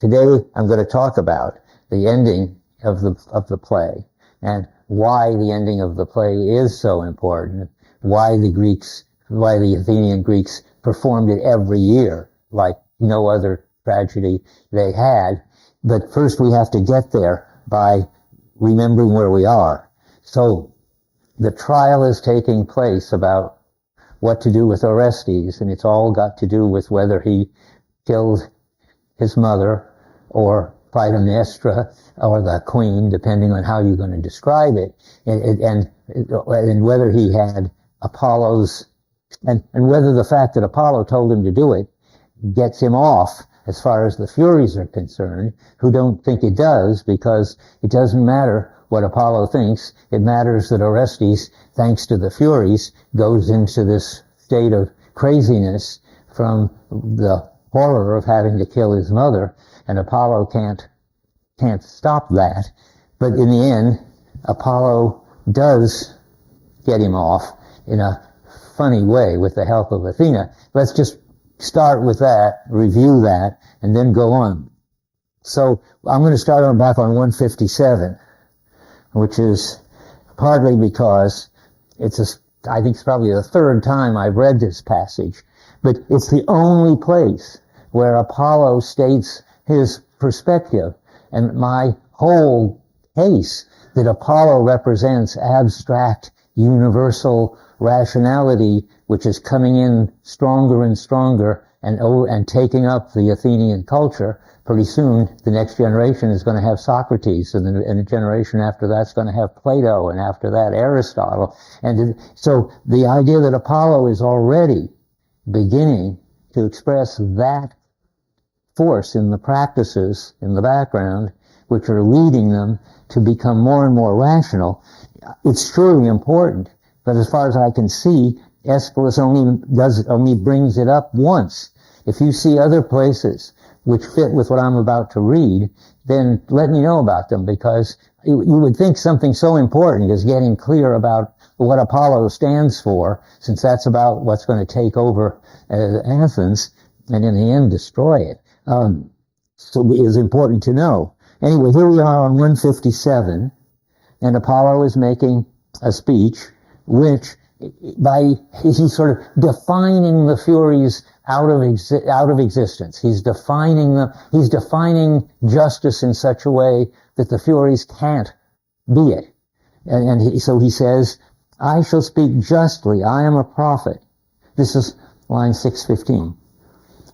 today I'm going to talk about the ending of the play and why the ending of the play is so important, why the Athenian Greeks performed it every year like no other tragedy they had. But first we have to get there by remembering where we are. So the trial is taking place about what to do with Orestes, and it's all got to do with whether he killed his mother or Clytemnestra or the queen, depending on how you're going to describe it, and whether he had Apollo's, and whether the fact that Apollo told him to do it gets him off as far as the Furies are concerned, who don't think it does, because it doesn't matter what Apollo thinks. It matters that Orestes, thanks to the Furies, goes into this state of craziness from the horror of having to kill his mother, and Apollo can't stop that. But in the end, Apollo does get him off in a funny way with the help of Athena. Let's just start with that, review that, and then go on. So I'm going to start back on 157, which is partly because I think it's probably the third time I've read this passage, but it's the only place where Apollo states his perspective. And my whole case that Apollo represents abstract, universal rationality, which is coming in stronger and stronger and taking up the Athenian culture. Pretty soon, the next generation is going to have Socrates, and the generation after that's going to have Plato, and after that Aristotle. And so the idea that Apollo is already beginning to express that force in the practices in the background, which are leading them to become more and more rational, it's truly important. But as far as I can see, Aeschylus only brings it up once. If you see other places which fit with what I'm about to read, then let me know about them, because you would think something so important is getting clear about what Apollo stands for, since that's about what's going to take over Athens and in the end destroy it. So it is important to know. Anyway, here we are on 157, and Apollo is making a speech which he's sort of defining the Furies out of existence. He's defining justice in such a way that the Furies can't be it. So he says, I shall speak justly, I am a prophet. This is line 615.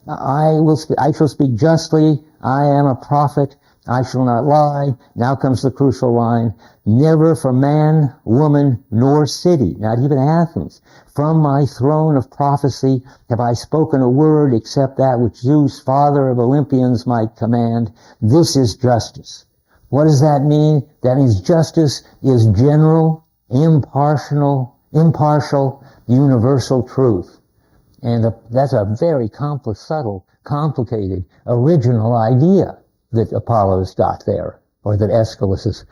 I shall speak justly, I am a prophet, I shall not lie. Now comes the crucial line. Never for man, woman, nor city, not even Athens, from my throne of prophecy have I spoken a word except that which Zeus, father of Olympians, might command. This is justice. What does that mean? That means justice is general, impartial, universal truth. And that's a very subtle, complicated, original idea that Apollo's got there, or that Aeschylus has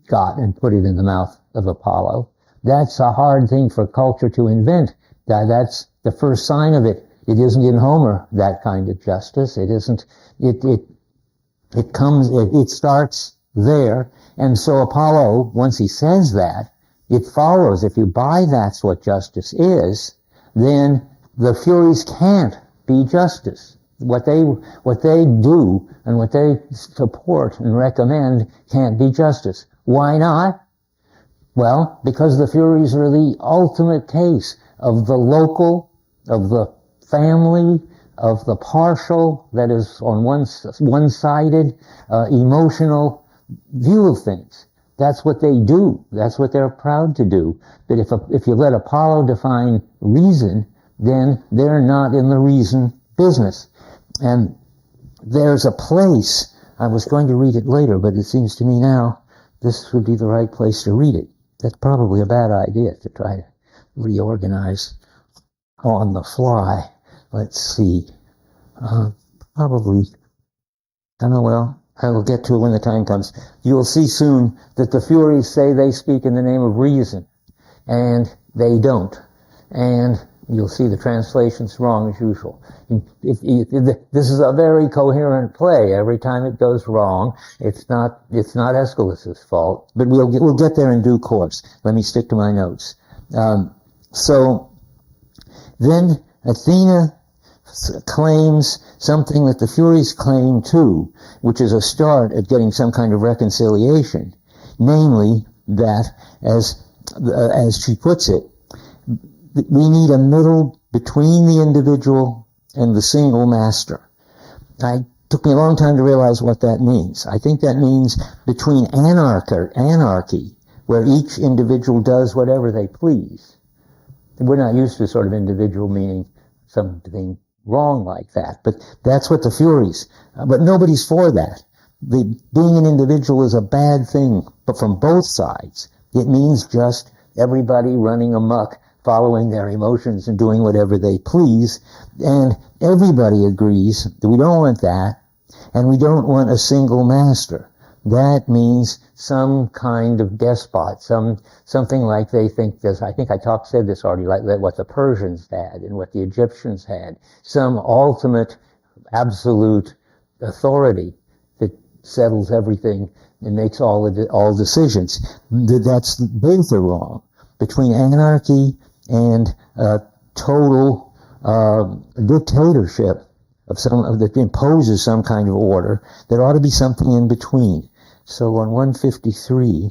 got and put it in the mouth of Apollo. That's a hard thing for culture to invent. That's the first sign of it. It isn't in Homer, that kind of justice. It isn't, it starts there. And so Apollo, once he says that, it follows, if you buy that's what justice is, then the Furies can't be justice. What they do and what they support and recommend can't be justice. Why not? Well, because the Furies are the ultimate case of the local, of the family, of the partial, that is on one-sided, emotional view of things. That's what they do. That's what they're proud to do. But if you let Apollo define reason, then they're not in the reason business. And there's a place, I was going to read it later, but it seems to me now this would be the right place to read it. That's probably a bad idea to try to reorganize on the fly. Let's see. Probably, I don't know, well, I will get to it when the time comes. You will see soon that the Furies say they speak in the name of reason, and they don't. And You'll see the translation's wrong as usual. This is a very coherent play. Every time it goes wrong, it's not Aeschylus's fault. But we'll get there in due course. Let me stick to my notes. So then Athena claims something that the Furies claim too, which is a start at getting some kind of reconciliation. Namely, that as she puts it, we need a middle between the individual and the single master. It took me a long time to realize what that means. I think that means between anarchy, where each individual does whatever they please. We're not used to sort of individual meaning something wrong like that, but that's what the Furies. But nobody's for that. Being an individual is a bad thing, but from both sides. It means just everybody running amok, following their emotions and doing whatever they please. And everybody agrees that we don't want that, and we don't want a single master. That means some kind of despot, something like they think this. I think I said this already, like what the Persians had and what the Egyptians had. Some ultimate, absolute authority that settles everything and makes all decisions. Both are wrong. Between anarchy and total dictatorship that imposes some kind of order, there ought to be something in between. So on 153,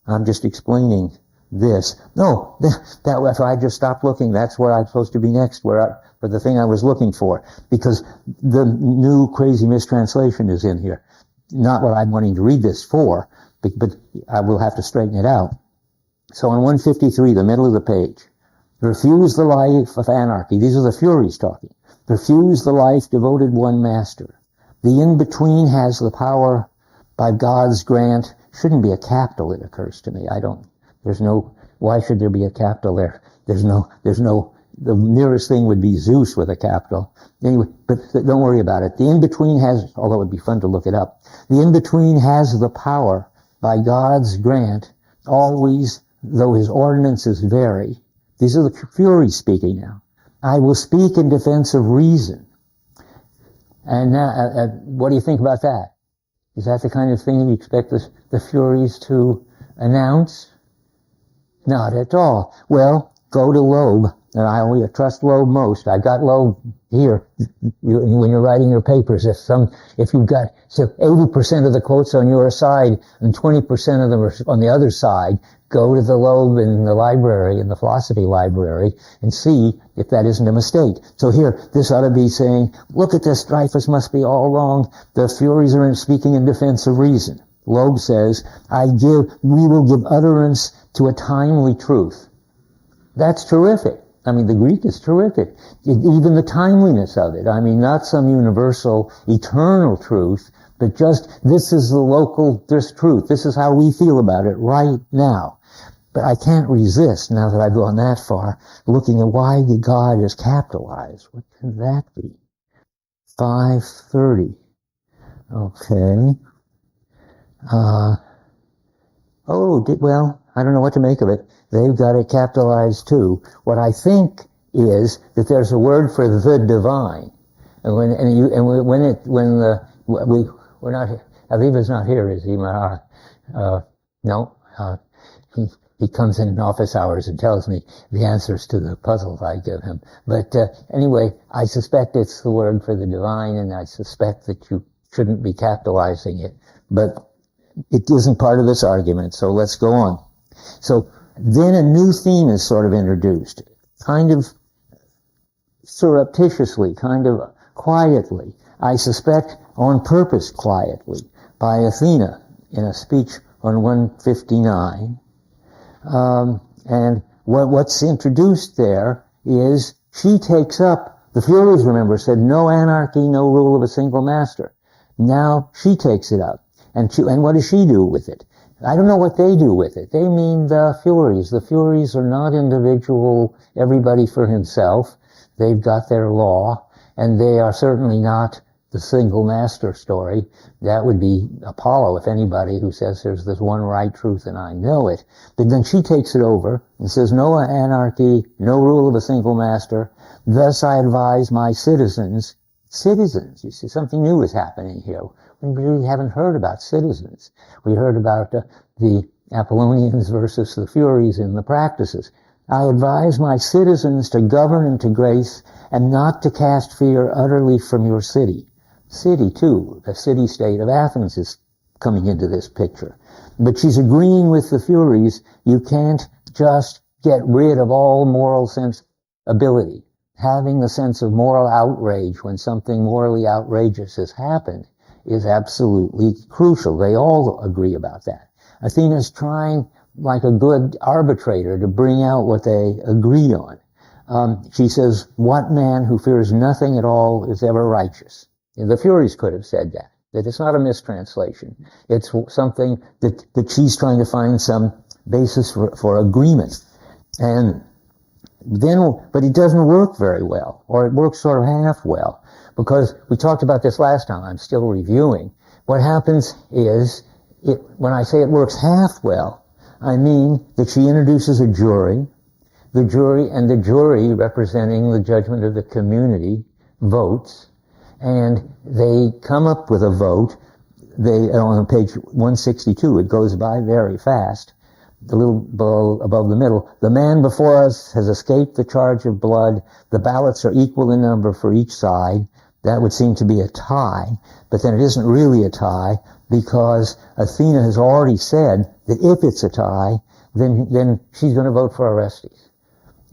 I'm just explaining this. No, if I just stopped looking, that's where I'm supposed to be next, for the thing I was looking for, because the new crazy mistranslation is in here. Not what I'm wanting to read this for, but I will have to straighten it out. So on 153, the middle of the page, refuse the life of anarchy. These are the Furies talking. Refuse the life devoted one master. The in-between has the power by God's grant. Shouldn't be a capital, it occurs to me. Why should there be a capital there? The nearest thing would be Zeus with a capital. Anyway, but don't worry about it. The in-between has, although it would be fun to look it up, the in-between has the power by God's grant, always, though his ordinances vary. These are the Furies speaking now. I will speak in defense of reason. And now, what do you think about that? Is that the kind of thing you expect the Furies to announce? Not at all. Well, go to Loeb, and I only trust Loeb most. I got Loeb here. When you're writing your papers, if you've got 80% of the quotes on your side and 20% of them are on the other side, go to the Loeb in the library, in the philosophy library, and see if that isn't a mistake. So here, this ought to be saying, look at this, Dreyfus must be all wrong. The Furies are speaking in defense of reason. Loeb says, we will give utterance to a timely truth. That's terrific. I mean, the Greek is terrific. Even the timeliness of it. I mean, not some universal, eternal truth, but just, this is this truth. This is how we feel about it right now. But I can't resist, now that I've gone that far, looking at why God is capitalized. What can that be? 530. Okay. I don't know what to make of it. They've got it capitalized too. What I think is that there's a word for the divine. And we're not here. Aviva's not here, is he? No. He comes in office hours and tells me the answers to the puzzles I give him. But anyway, I suspect it's the word for the divine, and I suspect that you shouldn't be capitalizing it. But it isn't part of this argument, so let's go on. So then a new theme is sort of introduced, kind of surreptitiously, kind of quietly, I suspect on purpose quietly, by Athena in a speech on 159. And what's introduced there is she takes up, the Furies, remember, said no anarchy, no rule of a single master. Now she takes it up. And what does she do with it? I don't know what they do with it. They mean the Furies. The Furies are not individual, everybody for himself. They've got their law, and they are certainly not the single master story. That would be Apollo, if anybody, who says there's this one right truth and I know it. But then she takes it over and says, no anarchy, no rule of a single master. Thus I advise my citizens. Citizens, you see, something new is happening here. We really haven't heard about citizens. We heard about the Apollonians versus the Furies in the practices. I advise my citizens to govern and to grace and not to cast fear utterly from your city. City, too. The city-state of Athens is coming into this picture. But she's agreeing with the Furies. You can't just get rid of all moral sensibility. Having the sense of moral outrage when something morally outrageous has happened is absolutely crucial. They all agree about that. Athena's trying, like a good arbitrator, to bring out what they agree on. She says, what man who fears nothing at all is ever righteous? And the Furies could have said that it's not a mistranslation. It's something that she's trying to find some basis for agreement. And then, but it doesn't work very well, or it works sort of half well, because we talked about this last time. I'm still reviewing. What happens is, when I say it works half well, I mean that she introduces a jury, the jury representing the judgment of the community votes, and they come up with a vote. On page 162, it goes by very fast. The little below, above the middle, the man before us has escaped the charge of blood. The ballots are equal in number for each side. That would seem to be a tie, but then it isn't really a tie, because Athena has already said that if it's a tie, then she's going to vote for Orestes.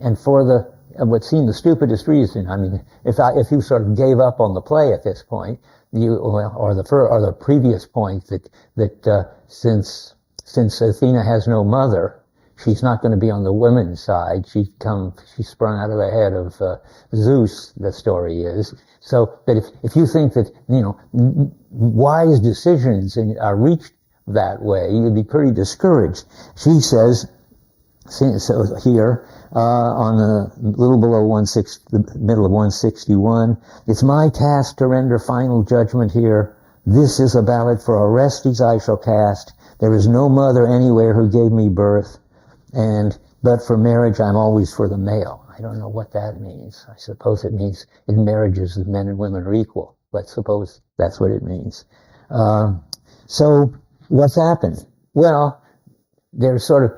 And for what seemed the stupidest reason, I mean, if you sort of gave up on the play at this point, or the previous point that since Athena has no mother, she's not going to be on the women's side. She sprung out of the head of Zeus, the story is. So that if you think that, wise decisions are reached that way, you'd be pretty discouraged. She says, so here, on the little below the middle of 161, it's my task to render final judgment here. This is a ballot for Orestes I shall cast. There is no mother anywhere who gave me birth, but for marriage I'm always for the male. I don't know what that means. I suppose it means in marriages that men and women are equal. Let's suppose that's what it means. So what's happened? Well, there's sort of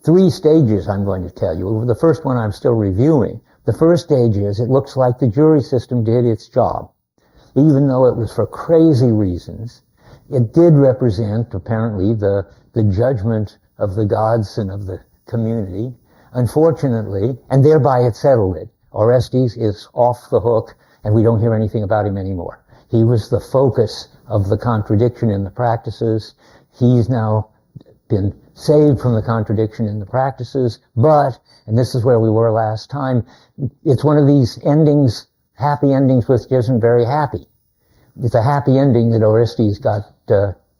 three stages I'm going to tell you. The first one I'm still reviewing. The first stage is, it looks like the jury system did its job. Even though it was for crazy reasons, it did represent, apparently, the judgment of the gods and of the community. Unfortunately, and thereby it settled it. Orestes is off the hook, and we don't hear anything about him anymore. He was the focus of the contradiction in the practices. He's now been saved from the contradiction in the practices, but, and this is where we were last time, it's one of these endings, happy endings, which isn't very happy. It's a happy ending that Orestes got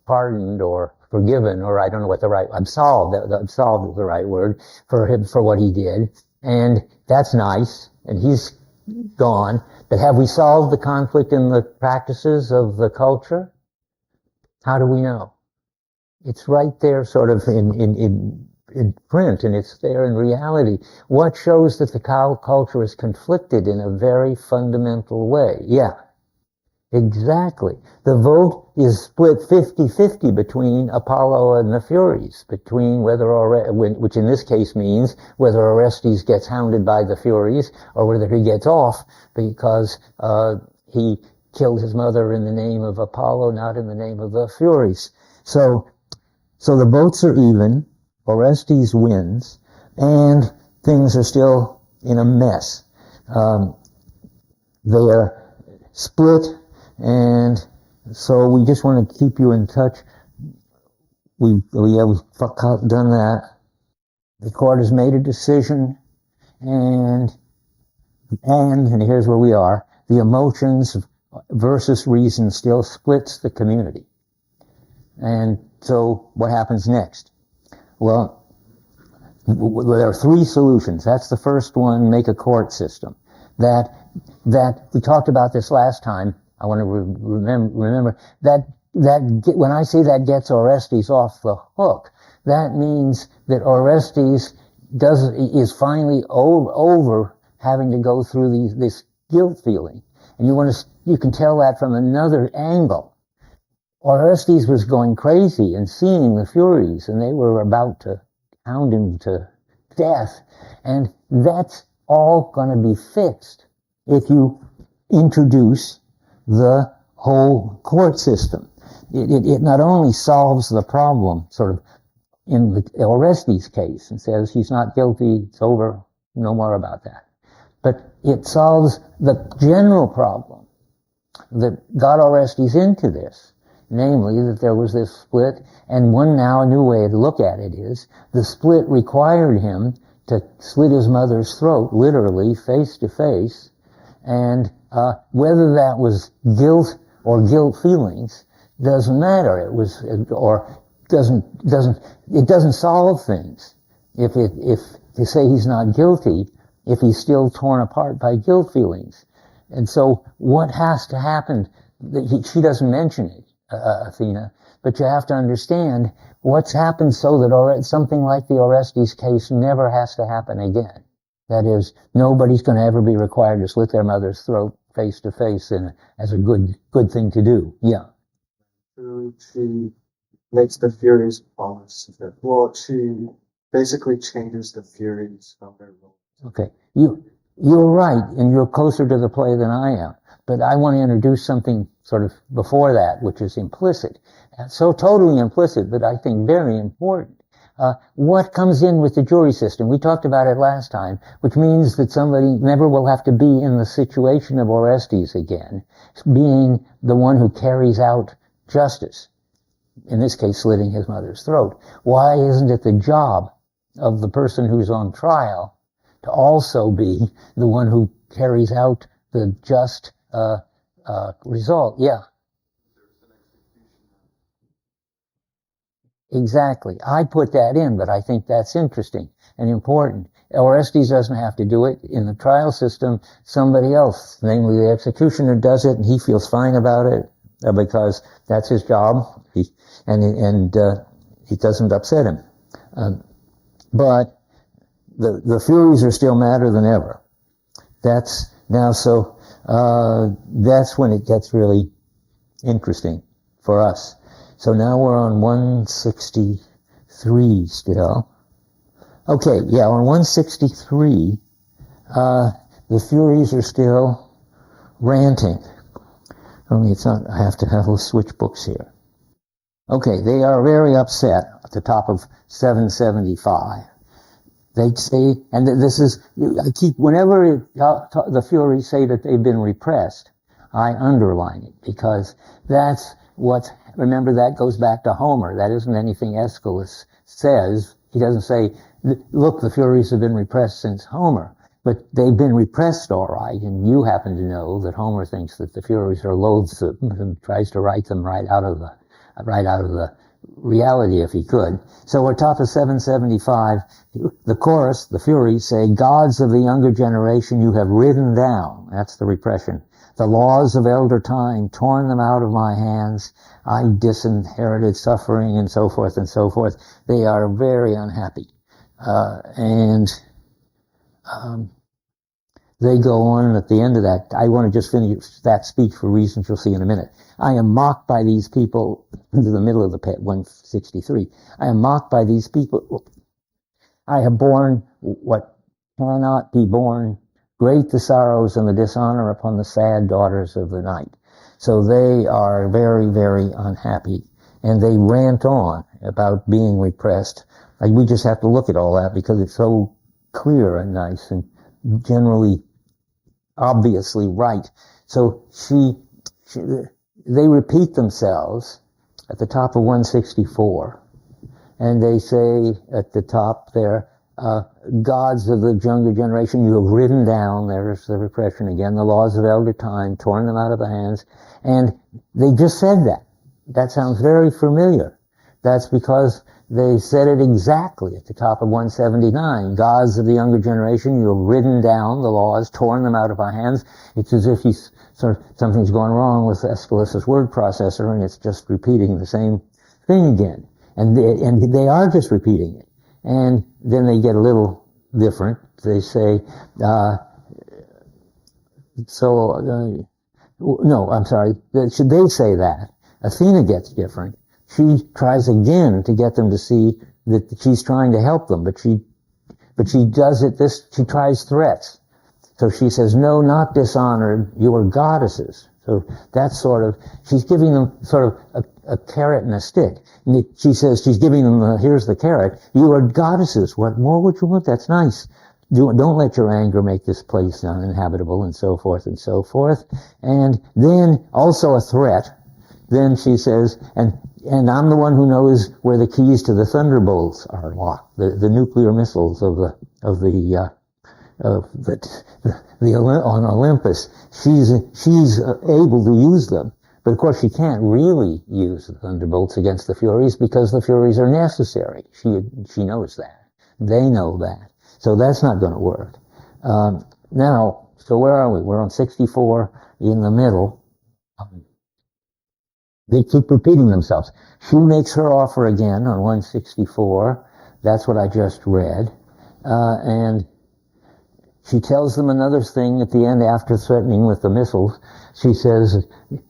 pardoned or forgiven, or I don't know what absolved is the right word for him, for what he did. And that's nice, and he's gone. But have we solved the conflict in the practices of the culture? How do we know? It's right there sort of in print, and it's there in reality. What shows that the culture is conflicted in a very fundamental way? Yeah. Exactly. The vote is split 50-50 between Apollo and the Furies, between which in this case means whether Orestes gets hounded by the Furies or whether he gets off because he killed his mother in the name of Apollo, not in the name of the Furies. So the votes are even, Orestes wins, and things are still in a mess. They are split. And so we just want to keep you in touch. We have done that. The court has made a decision, and here's where we are. The emotions versus reason still splits the community. And so what happens next? Well, there are three solutions. That's the first one, make a court system. That we talked about this last time. I want to remember that when I say that gets Orestes off the hook, that means that Orestes is finally over having to go through this guilt feeling. And you can tell that from another angle. Orestes was going crazy and seeing the Furies, and they were about to hound him to death. And that's all going to be fixed if you introduce the whole court system. It not only solves the problem, sort of, in Orestes' case, and says he's not guilty, it's over, no more about that. But it solves the general problem that got Orestes into this, namely that there was this split, and a new way to look at it is, the split required him to slit his mother's throat, literally, face to face, and whether that was guilt or guilt feelings doesn't matter. It doesn't solve things. If you say he's not guilty, if he's still torn apart by guilt feelings. And so what has to happen, she doesn't mention it, Athena, but you have to understand what's happened so that something like the Orestes case never has to happen again. That is, nobody's going to ever be required to slit their mother's throat face to face as a good thing to do. Yeah. She makes the Furies promise. Well, she basically changes the Furies from their role. Okay. You're right, and you're closer to the play than I am. But I want to introduce something sort of before that, which is implicit. So totally implicit, but I think very important. What comes in with the jury system? We talked about it last time, which means that somebody never will have to be in the situation of Orestes again, being the one who carries out justice. In this case, slitting his mother's throat. Why isn't it the job of the person who's on trial to also be the one who carries out the just result? Yeah. Exactly. I put that in, but I think that's interesting and important. Orestes doesn't have to do it. In the trial system, somebody else, namely the executioner, does it, and he feels fine about it because that's his job, and it doesn't upset him. But the Furies are still madder than ever. That's when it gets really interesting for us. So now we're on 163 still. Okay, yeah, on 163, the Furies are still ranting. Only it's not, I have to have those switch books here. Okay, they are very upset at the top of 775. They say, and this is, whenever the Furies say that they've been repressed, I underline it, because that's remember, that goes back to Homer. That isn't anything Aeschylus says. He doesn't say, look, the Furies have been repressed since Homer. But they've been repressed, all right, and you happen to know that Homer thinks that the Furies are loathsome and tries to write them right out of the reality if he could. So we're top of 775. The chorus, the Furies say, gods of the younger generation, you have ridden down. That's the repression. The laws of elder time, torn them out of my hands. I disinherited suffering, and so forth and so forth. They are very unhappy. They go on, and at the end of that, I want to just finish that speech for reasons you'll see in a minute. I am mocked by these people, into the middle of the pit, 163. I am mocked by these people. I have borne what cannot be borne, great the sorrows and the dishonor upon the sad daughters of the night. So they are very, very unhappy, and they rant on about being repressed. We just have to look at all that because it's so clear and nice and generally obviously right. So they repeat themselves at the top of 164, and they say at the top there, gods of the younger generation, you have ridden down, there's the repression again, the laws of elder time, torn them out of the hands, and they just said that. That sounds very familiar. That's because they said it exactly at the top of 179. Gods of the younger generation, you have ridden down the laws, torn them out of our hands. It's as if he's something's going wrong with Aeschylus's word processor, and it's just repeating the same thing again. And they are just repeating it. And then they get a little different. They say, no, I'm sorry. Should they say that? Athena gets different. She tries again to get them to see that she's trying to help them, but she does it she tries threats. So she says, no, not dishonored, you are goddesses. So that's she's giving them sort of a carrot and a stick. And she says, she's giving them, here's the carrot, you are goddesses, what more would you want? That's nice. Don't let your anger make this place uninhabitable, and so forth and so forth. And then also a threat. Then she says, and I'm the one who knows where the keys to the thunderbolts are locked, the nuclear missiles on Olympus. She's able to use them, but of course she can't really use the thunderbolts against the Furies because the Furies are necessary. She knows that. They know that. So that's not going to work. Now, so where are we? We're on 64 in the middle. They keep repeating themselves. She makes her offer again on 164. That's what I just read. And she tells them another thing at the end after threatening with the missiles. She says,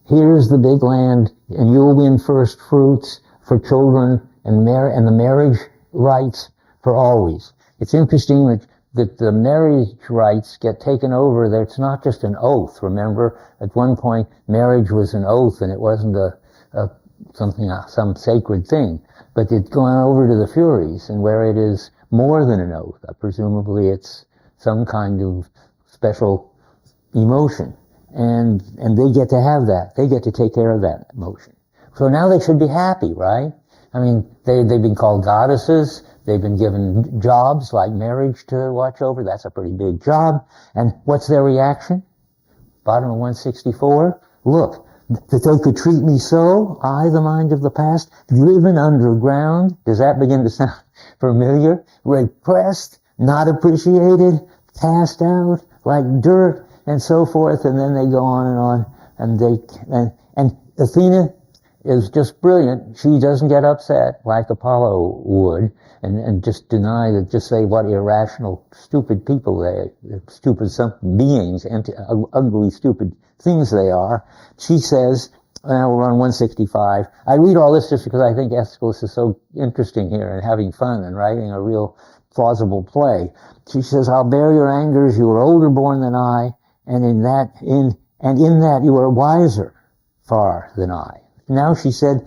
here's the big land, and you'll win first fruits for children and the marriage rights for always. It's interesting that the marriage rights get taken over. That it's not just an oath. Remember, at one point, marriage was an oath, and it wasn't some sacred thing. But it's gone over to the Furies, and where it is more than an oath. Presumably, it's some kind of special emotion, and they get to have that. They get to take care of that emotion. So now they should be happy, right? I mean, they've been called goddesses. They've been given jobs like marriage to watch over. That's a pretty big job. And what's their reaction? Bottom of 164. Look, that they could treat me so, I, the mind of the past, driven underground. Does that begin to sound familiar? Repressed, not appreciated, cast out like dirt, and so forth. And then they go on and on. And Athena is just brilliant. She doesn't get upset like Apollo would and just deny that, just say what irrational, stupid people stupid beings, ugly, stupid things they are. She says, now we're on 165. I read all this just because I think Aeschylus is so interesting here and having fun and writing a real plausible play. She says, I'll bear your angers, you are older born than I, and in that you are wiser far than I. Now she said,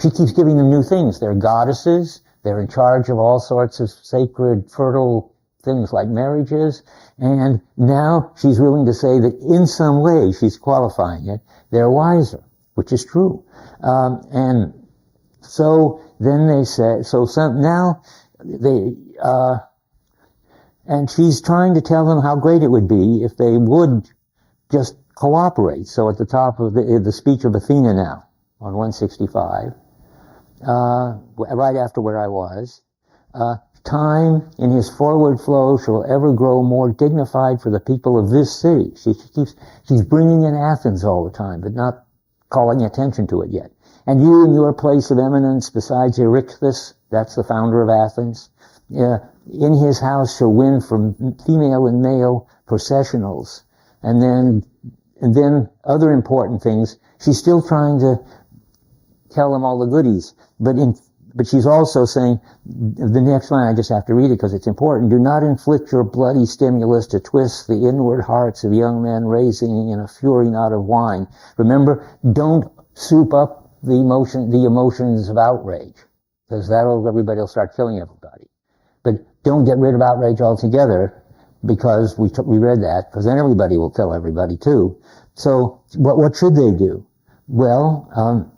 she keeps giving them new things. They're goddesses. They're in charge of all sorts of sacred, fertile things like marriages. And now she's willing to say that in some way, she's qualifying it, they're wiser, which is true. And so then they say, and she's trying to tell them how great it would be if they would just cooperate. So at the top of the speech of Athena now, on 165, right after where I was, time in his forward flow shall ever grow more dignified for the people of this city. She's bringing in Athens all the time, but not calling attention to it yet. And you in your place of eminence, besides Euryctus, that's the founder of Athens, in his house shall win from female and male processionals. And then other important things. She's still trying to tell them all the goodies, but she's also saying, the next line, I just have to read it because it's important, do not inflict your bloody stimulus to twist the inward hearts of young men raising in a fury not of wine. Remember, don't soup up the emotions of outrage, because everybody will start killing everybody. But don't get rid of outrage altogether, because we read that, because then everybody will kill everybody too. So what should they do? Well,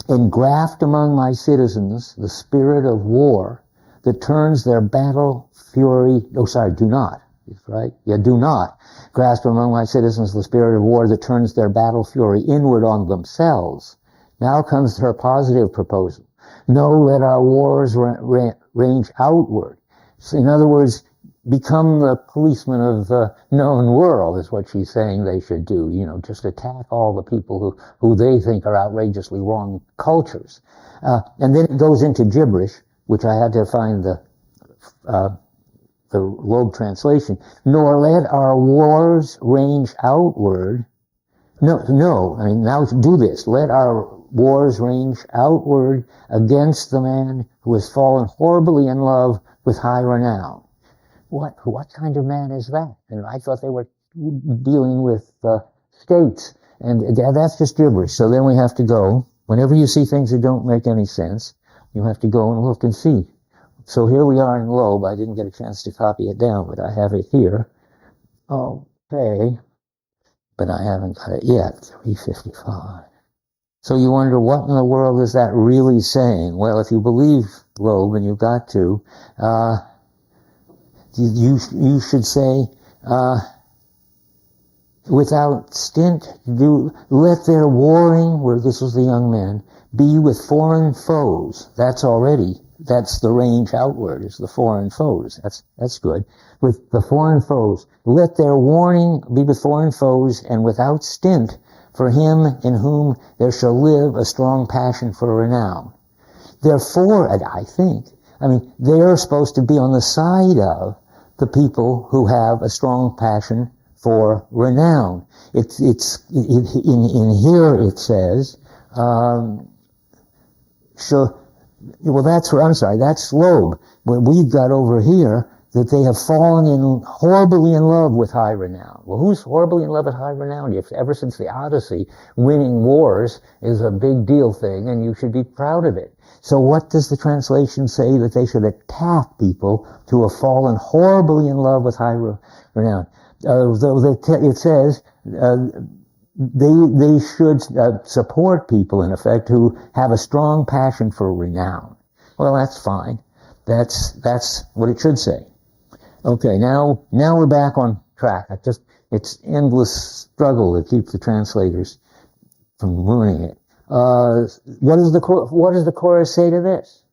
engraft among my citizens the spirit of war that turns their battle fury, do not, right? Yeah, do not grasp among my citizens the spirit of war that turns their battle fury inward on themselves, Now comes her positive proposal. No, let our wars range outward. So in other words, become the policeman of the known world is what she's saying they should do. Just attack all the people who they think are outrageously wrong cultures. And then it goes into gibberish, which I had to find the Loeb translation. Nor let our wars range outward. No, I mean, now do this. Let our wars range outward against the man who has fallen horribly in love with high renown. What kind of man is that? And I thought they were dealing with states. And that's just gibberish. So then we have to go. Whenever you see things that don't make any sense, you have to go and look and see. So here we are in Loeb. I didn't get a chance to copy it down, but I have it here. Okay. But I haven't got it yet. 355. So you wonder, what in the world is that really saying? Well, if you believe Loeb, and you've got to, you should say, without stint, let their warring, where this was the young men, be with foreign foes. That's the range outward, is the foreign foes. That's good. With the foreign foes, let their warning be with foreign foes, and without stint, for him in whom there shall live a strong passion for renown. Therefore, I think, they're supposed to be on the side of the people who have a strong passion for renown. In here it says, that's Loeb. What we've got over here, that they have fallen horribly in love with high renown. Well, who's horribly in love with high renown? Ever since the Odyssey, winning wars is a big deal thing, and you should be proud of it. So what does the translation say? That they should attack people who have fallen horribly in love with high renown. It says they should support people, in effect, who have a strong passion for renown. Well, that's fine. That's what it should say. Okay, now we're back on track. It's endless struggle to keep the translators from ruining it. What does the chorus say to this?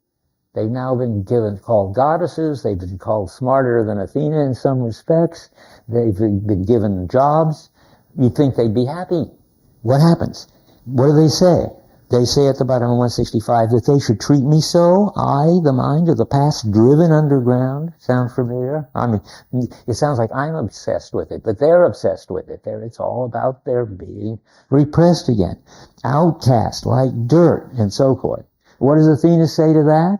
They've now been called goddesses. They've been called smarter than Athena in some respects. They've been given jobs. You'd think they'd be happy. What happens? What do they say? They say at the bottom of 165 that they should treat me so, I, the mind of the past, driven underground. Sound familiar? It sounds like I'm obsessed with it, but they're obsessed with it. It's all about their being repressed again. Outcast, like dirt, and so forth. What does Athena say to that?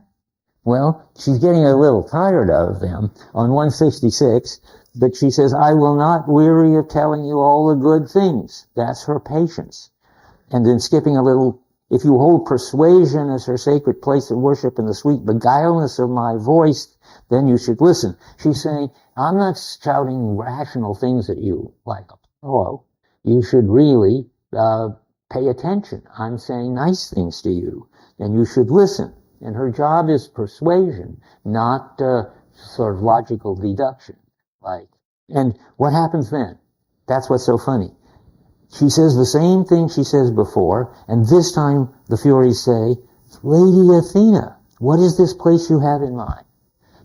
Well, she's getting a little tired of them on 166, but she says, I will not weary of telling you all the good things. That's her patience. And then skipping a little, if you hold persuasion as her sacred place of worship and the sweet beguileness of my voice, then you should listen. She's saying, I'm not shouting rational things at you like Apollo. You should really pay attention. I'm saying nice things to you, and you should listen. And her job is persuasion, not sort of logical deduction. And what happens then? That's what's so funny. She says the same thing she says before, and this time the Furies say, Lady Athena, what is this place you have in mind?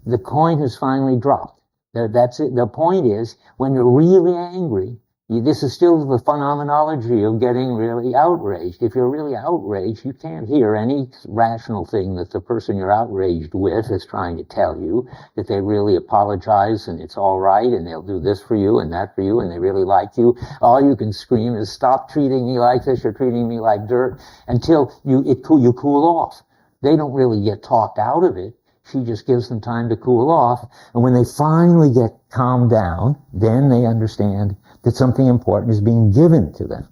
The coin has finally dropped. That's it. The point is, when you're really angry, this is still the phenomenology of getting really outraged. If you're really outraged, you can't hear any rational thing that the person you're outraged with is trying to tell you, that they really apologize and it's all right and they'll do this for you and that for you and they really like you. All you can scream is, stop treating me like this, you're treating me like dirt, until you cool off. They don't really get talked out of it. She just gives them time to cool off. And when they finally get calmed down, then they understand that something important is being given to them.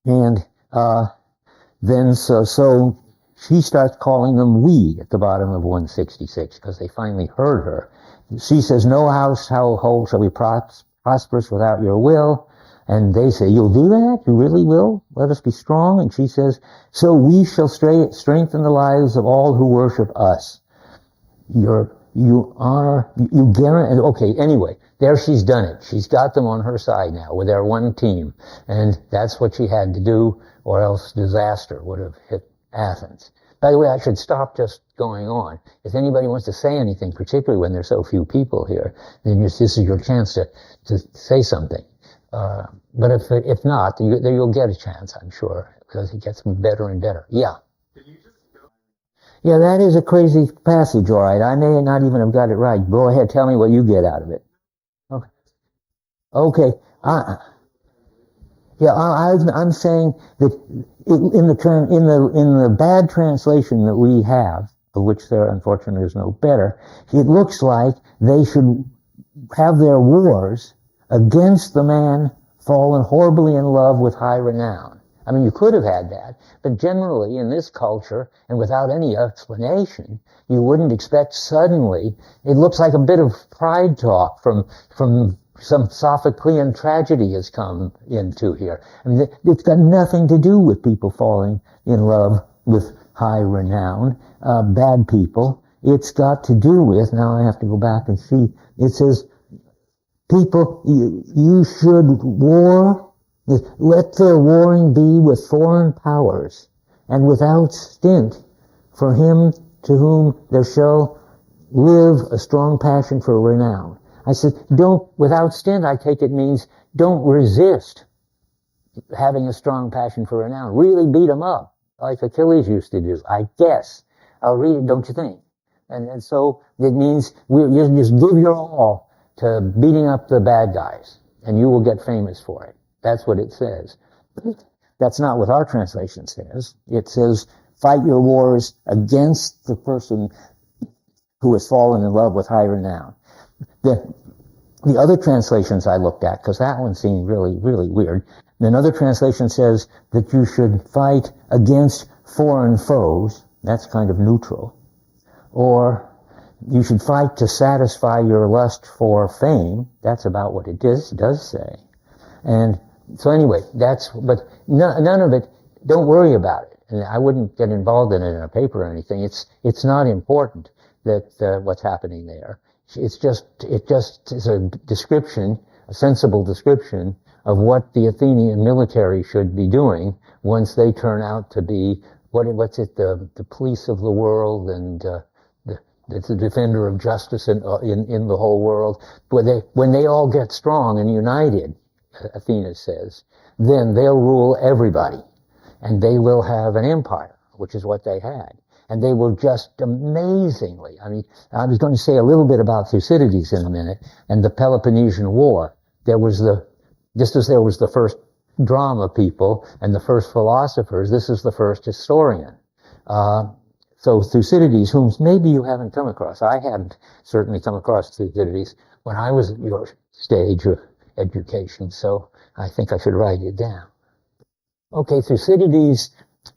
Then she starts calling them we at the bottom of 166, because they finally heard her. She says, no household shall be prosperous without your will. And they say, you'll do that? You really will? Let us be strong. And she says, so we shall strengthen the lives of all who worship us. You guarantee. Okay, anyway, there she's done it. She's got them on her side now with their one team. And that's what she had to do or else disaster would have hit Athens. By the way, I should stop just going on. If anybody wants to say anything, particularly when there's so few people here, then this is your chance to say something. But if not, you'll get a chance, I'm sure, because it gets better and better. Yeah. Yeah, that is a crazy passage, all right. I may not even have got it right. Go ahead, tell me what you get out of it. Okay. Okay. I'm saying that in the bad translation that we have, of which there unfortunately is no better, it looks like they should have their wars against the man fallen horribly in love with high renown. I mean, you could have had that, but generally in this culture, and without any explanation, you wouldn't expect suddenly, it looks like a bit of pride talk from some Sophoclean tragedy has come into here. I mean, it's got nothing to do with people falling in love with high renown, bad people. It's got to do with, now I have to go back and see, it says, people, you should war, let their warring be with foreign powers, and without stint, for him to whom there shall live a strong passion for renown. I said, without stint, I take it means don't resist having a strong passion for renown. Really beat them up, like Achilles used to do, I guess. I'll read it, don't you think? And so it means you just give your all to beating up the bad guys, and you will get famous for it. That's what it says. That's not what our translation says. It says, fight your wars against the person who has fallen in love with high renown. The other translations I looked at, because that one seemed really, really weird, another translation says that you should fight against foreign foes. That's kind of neutral. Or you should fight to satisfy your lust for fame. That's about what it does say. And so anyway, but none of it, don't worry about it. And I wouldn't get involved in it in a paper or anything. It's not important that what's happening there. It just is a description, a sensible description of what the Athenian military should be doing once they turn out to be, the police of the world and it's the defender of justice in the whole world. When they all get strong and united, Athena says, then they'll rule everybody, and they will have an empire, which is what they had. And they will just amazingly, I mean, I was going to say a little bit about Thucydides in a minute, and the Peloponnesian War. Just as there was the first drama people and the first philosophers, this is the first historian. So Thucydides, whom maybe you haven't come across, I hadn't certainly come across Thucydides when I was at your stage of education, so I think I should write it down. Okay, Thucydides,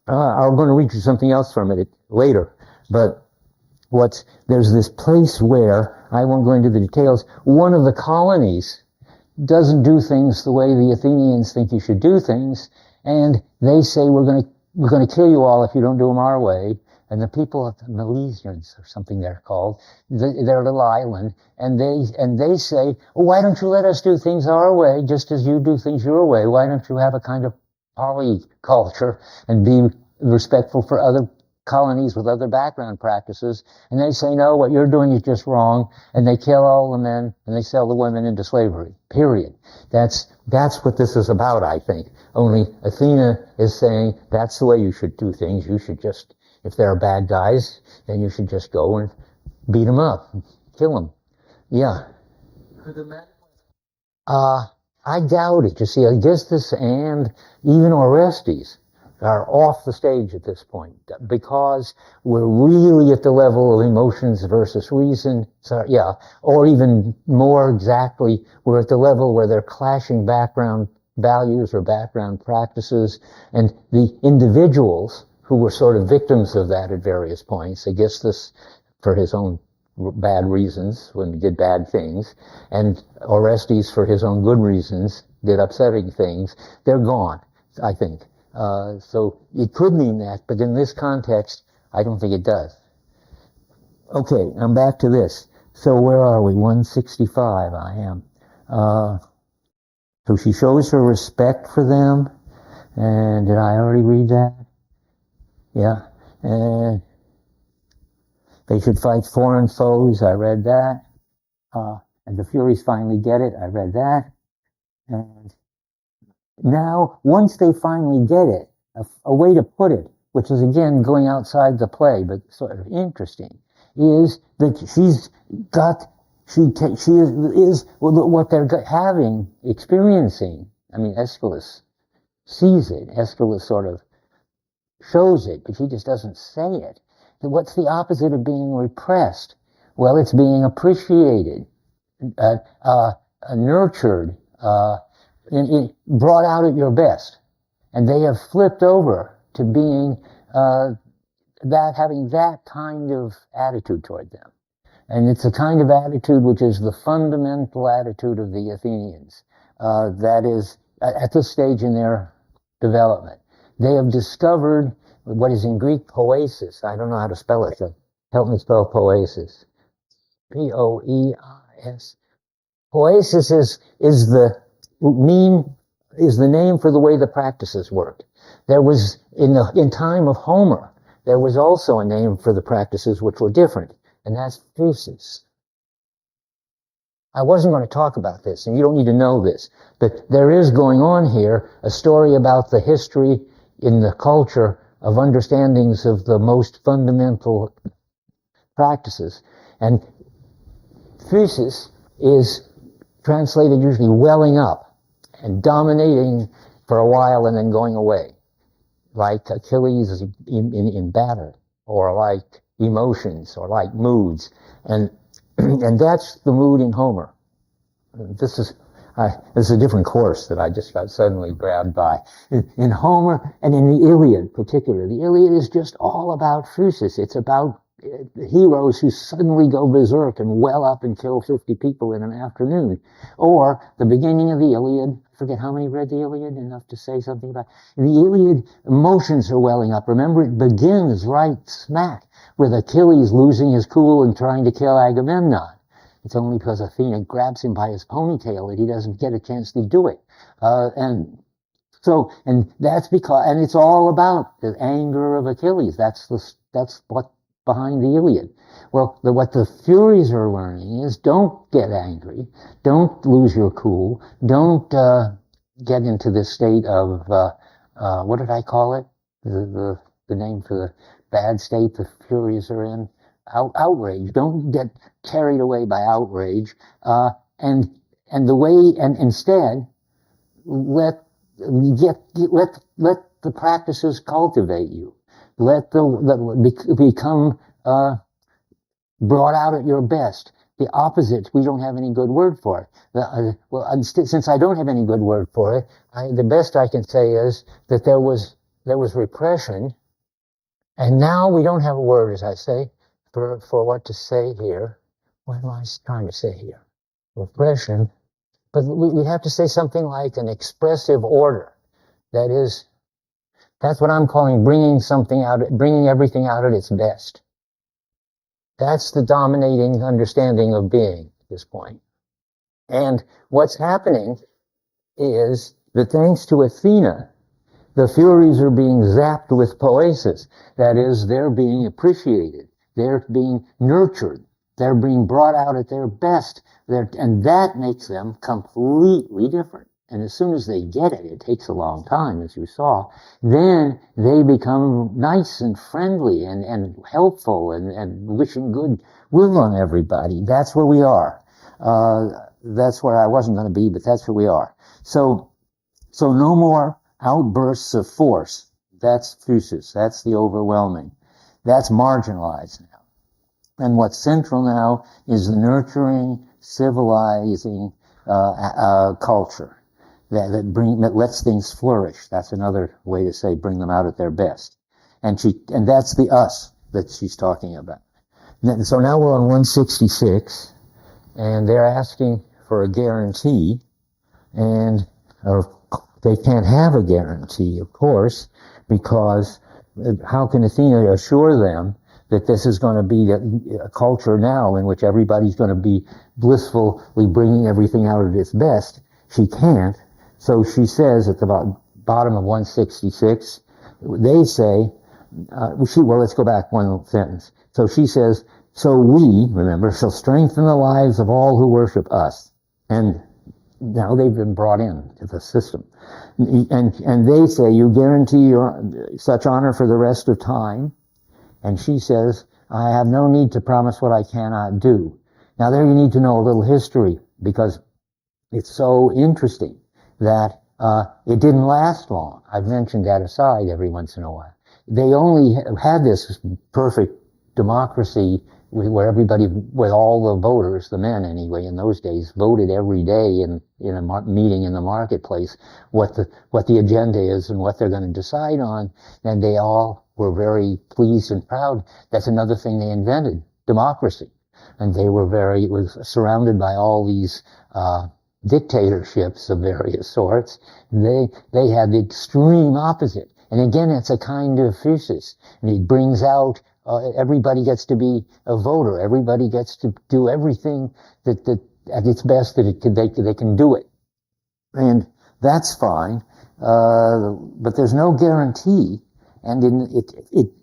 I'm going to read you something else from it later, but there's this place where, I won't go into the details, one of the colonies doesn't do things the way the Athenians think you should do things, and they say, we're going to kill you all if you don't do them our way. And the people of the Milesians, or something they're called, their little island, and they say, why don't you let us do things our way, just as you do things your way? Why don't you have a kind of polyculture and be respectful for other colonies with other background practices? And they say, no, what you're doing is just wrong, and they kill all the men, and they sell the women into slavery, period. That's what this is about, I think. Only Athena is saying, that's the way you should do things. You should just, if there are bad guys, then you should just go and beat them up, kill them. Yeah. I doubt it. You see, Aegisthus and even Orestes are off the stage at this point because we're really at the level of emotions versus reason. So, yeah, or even more exactly, we're at the level where they're clashing background values or background practices, and the individuals who were sort of victims of that at various points, Aegisthus for his own bad reasons when he did bad things, and Orestes for his own good reasons did upsetting things, they're gone, I think. So it could mean that, but in this context, I don't think it does. Okay, I'm back to this. So where are we? 165, I am. So she shows her respect for them. And did I already read that? Yeah. And they should fight foreign foes. I read that. And the Furies finally get it. I read that. And now, once they finally get it, a way to put it, which is again going outside the play, but sort of interesting, is that she is what they're experiencing. I mean, Aeschylus sees it. Aeschylus sort of shows it, but she just doesn't say it. What's the opposite of being repressed? Well, it's being appreciated, nurtured, brought out at your best. And they have flipped over to being having that kind of attitude toward them. And it's a kind of attitude which is the fundamental attitude of the Athenians. That is, at this stage in their development, they have discovered what is in Greek poiesis. I don't know how to spell it, so help me spell poiesis. P-O-E-I-S. Poiesis is the name for the way the practices worked. There was, in time of Homer, there was also a name for the practices which were different, and that's physis. I wasn't going to talk about this, and you don't need to know this, but there is going on here a story about the history in the culture of understandings of the most fundamental practices. And physis is translated usually welling up and dominating for a while and then going away, like Achilles in battle, or like emotions, or like moods, and that's the mood in Homer. This is a different course that I just got suddenly grabbed by. In Homer and in the Iliad, particularly, the Iliad is just all about physis. It's about heroes who suddenly go berserk and well up and kill 50 people in an afternoon. Or the beginning of the Iliad, I forget how many read the Iliad, enough to say something about it. In the Iliad, emotions are welling up. Remember, it begins right smack with Achilles losing his cool and trying to kill Agamemnon. It's only because Athena grabs him by his ponytail that he doesn't get a chance to do it. And that's because, and it's all about the anger of Achilles. That's what behind the Iliad. Well, what the Furies are learning is don't get angry, don't lose your cool, don't get into this state of what did I call it? The name for the bad state the Furies are in. Outrage. Don't get carried away by outrage, and instead let the practices cultivate you. Become brought out at your best. The opposite, we don't have any good word for it. Since I don't have any good word for it, the best I can say is that there was repression, and now we don't have a word, as I say, for what to say here. What am I trying to say here? Repression. But we have to say something like an expressive order. That's what I'm calling bringing everything out at its best. That's the dominating understanding of being at this point. And what's happening is that thanks to Athena, the Furies are being zapped with poiesis. That is, they're being appreciated. They're being nurtured. They're being brought out at their best. And that makes them completely different. And as soon as they get it, it takes a long time, as you saw, then they become nice and friendly and helpful and wishing good will on everybody. That's where we are. That's where I wasn't going to be, but that's where we are. So no more outbursts of force. That's physis. That's the overwhelming. That's marginalized now. And what's central now is the nurturing, civilizing culture that lets things flourish. That's another way to say bring them out at their best. And that's the us that she's talking about. So now we're on 166, and they're asking for a guarantee, and they can't have a guarantee, of course, because how can Athena assure them that this is going to be a culture now in which everybody's going to be blissfully bringing everything out at its best? She can't. So she says at about bottom of 166, they say, well, let's go back one sentence. So she says, so we, remember, shall strengthen the lives of all who worship us. And now they've been brought in to the system. And they say, you guarantee such honor for the rest of time. And she says, I have no need to promise what I cannot do. Now there you need to know a little history, because it's so interesting that it didn't last long. I've mentioned that aside every once in a while. They only had this perfect democracy where everybody, with all the voters, the men anyway, in those days, voted every day in a meeting in the marketplace what the agenda is and what they're going to decide on, and they all were very pleased and proud. That's another thing they invented, democracy. And they were it was surrounded by all these dictatorships of various sorts. They had the extreme opposite. And again, it's a kind of physis. And it brings out everybody gets to be a voter. Everybody gets to do everything that at its best that they can do it. And that's fine. But there's no guarantee. And in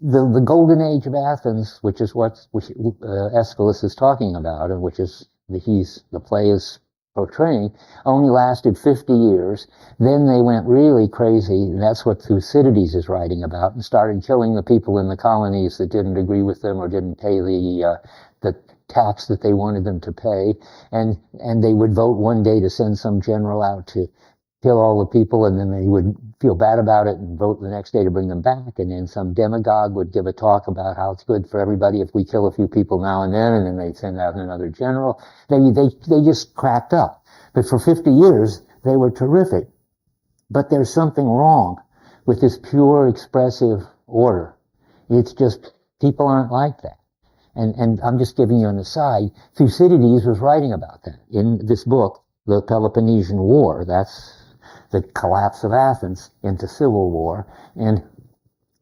the golden age of Athens, which is what Aeschylus is talking about, and which is the play is portraying, only lasted 50 years. Then they went really crazy, and that's what Thucydides is writing about, and started killing the people in the colonies that didn't agree with them or didn't pay the tax that they wanted them to pay. And they would vote one day to send some general out to kill all the people, and then they would feel bad about it and vote the next day to bring them back. And then some demagogue would give a talk about how it's good for everybody if we kill a few people now and then they'd send out another general. They just cracked up. But for 50 years, they were terrific. But there's something wrong with this pure expressive order. It's just, people aren't like that. And I'm just giving you an aside. Thucydides was writing about that in this book, The Peloponnesian War. That's the collapse of Athens into civil war. And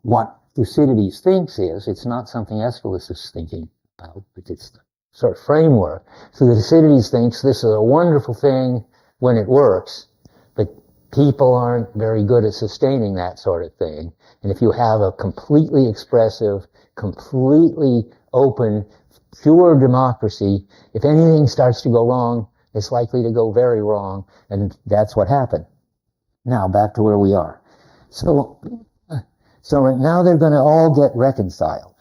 what Thucydides thinks is, it's not something Aeschylus is thinking about, but it's the sort of framework. So Thucydides thinks this is a wonderful thing when it works, but people aren't very good at sustaining that sort of thing. And if you have a completely expressive, completely open, pure democracy, if anything starts to go wrong, it's likely to go very wrong, and that's what happened. Now, back to where we are. So now they're going to all get reconciled.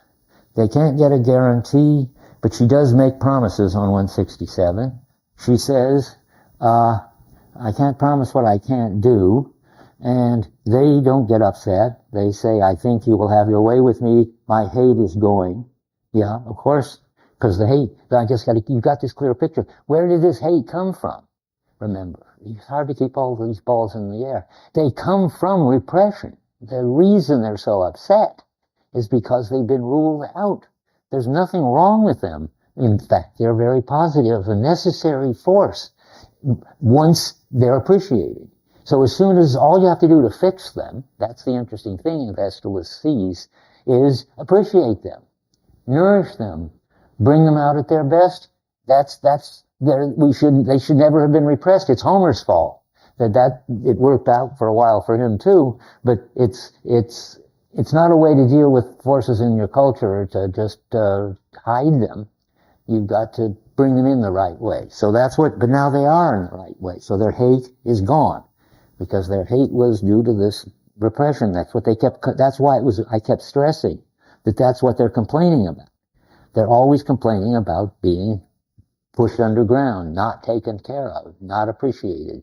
They can't get a guarantee, but she does make promises on 167. She says, I can't promise what I can't do, and they don't get upset. They say, I think you will have your way with me. My hate is going. Yeah, of course, because the hate, you've got this clear picture. Where did this hate come from? Remember, it's hard to keep all these balls in the air. They come from repression. The reason they're so upset is because they've been ruled out. There's nothing wrong with them. In fact, they're very positive, a necessary force once they're appreciated. So as soon as all you have to do to fix them, that's the interesting thing that Aeschylus sees, is appreciate them, nourish them, bring them out at their best. They should never have been repressed. It's Homer's fault that it worked out for a while for him too, but it's not a way to deal with forces in your culture to just hide them. You've got to bring them in the right way. So but now they are in the right way. So their hate is gone, because their hate was due to this repression. That's why I kept stressing that's what they're complaining about. They're always complaining about being pushed underground, not taken care of, not appreciated,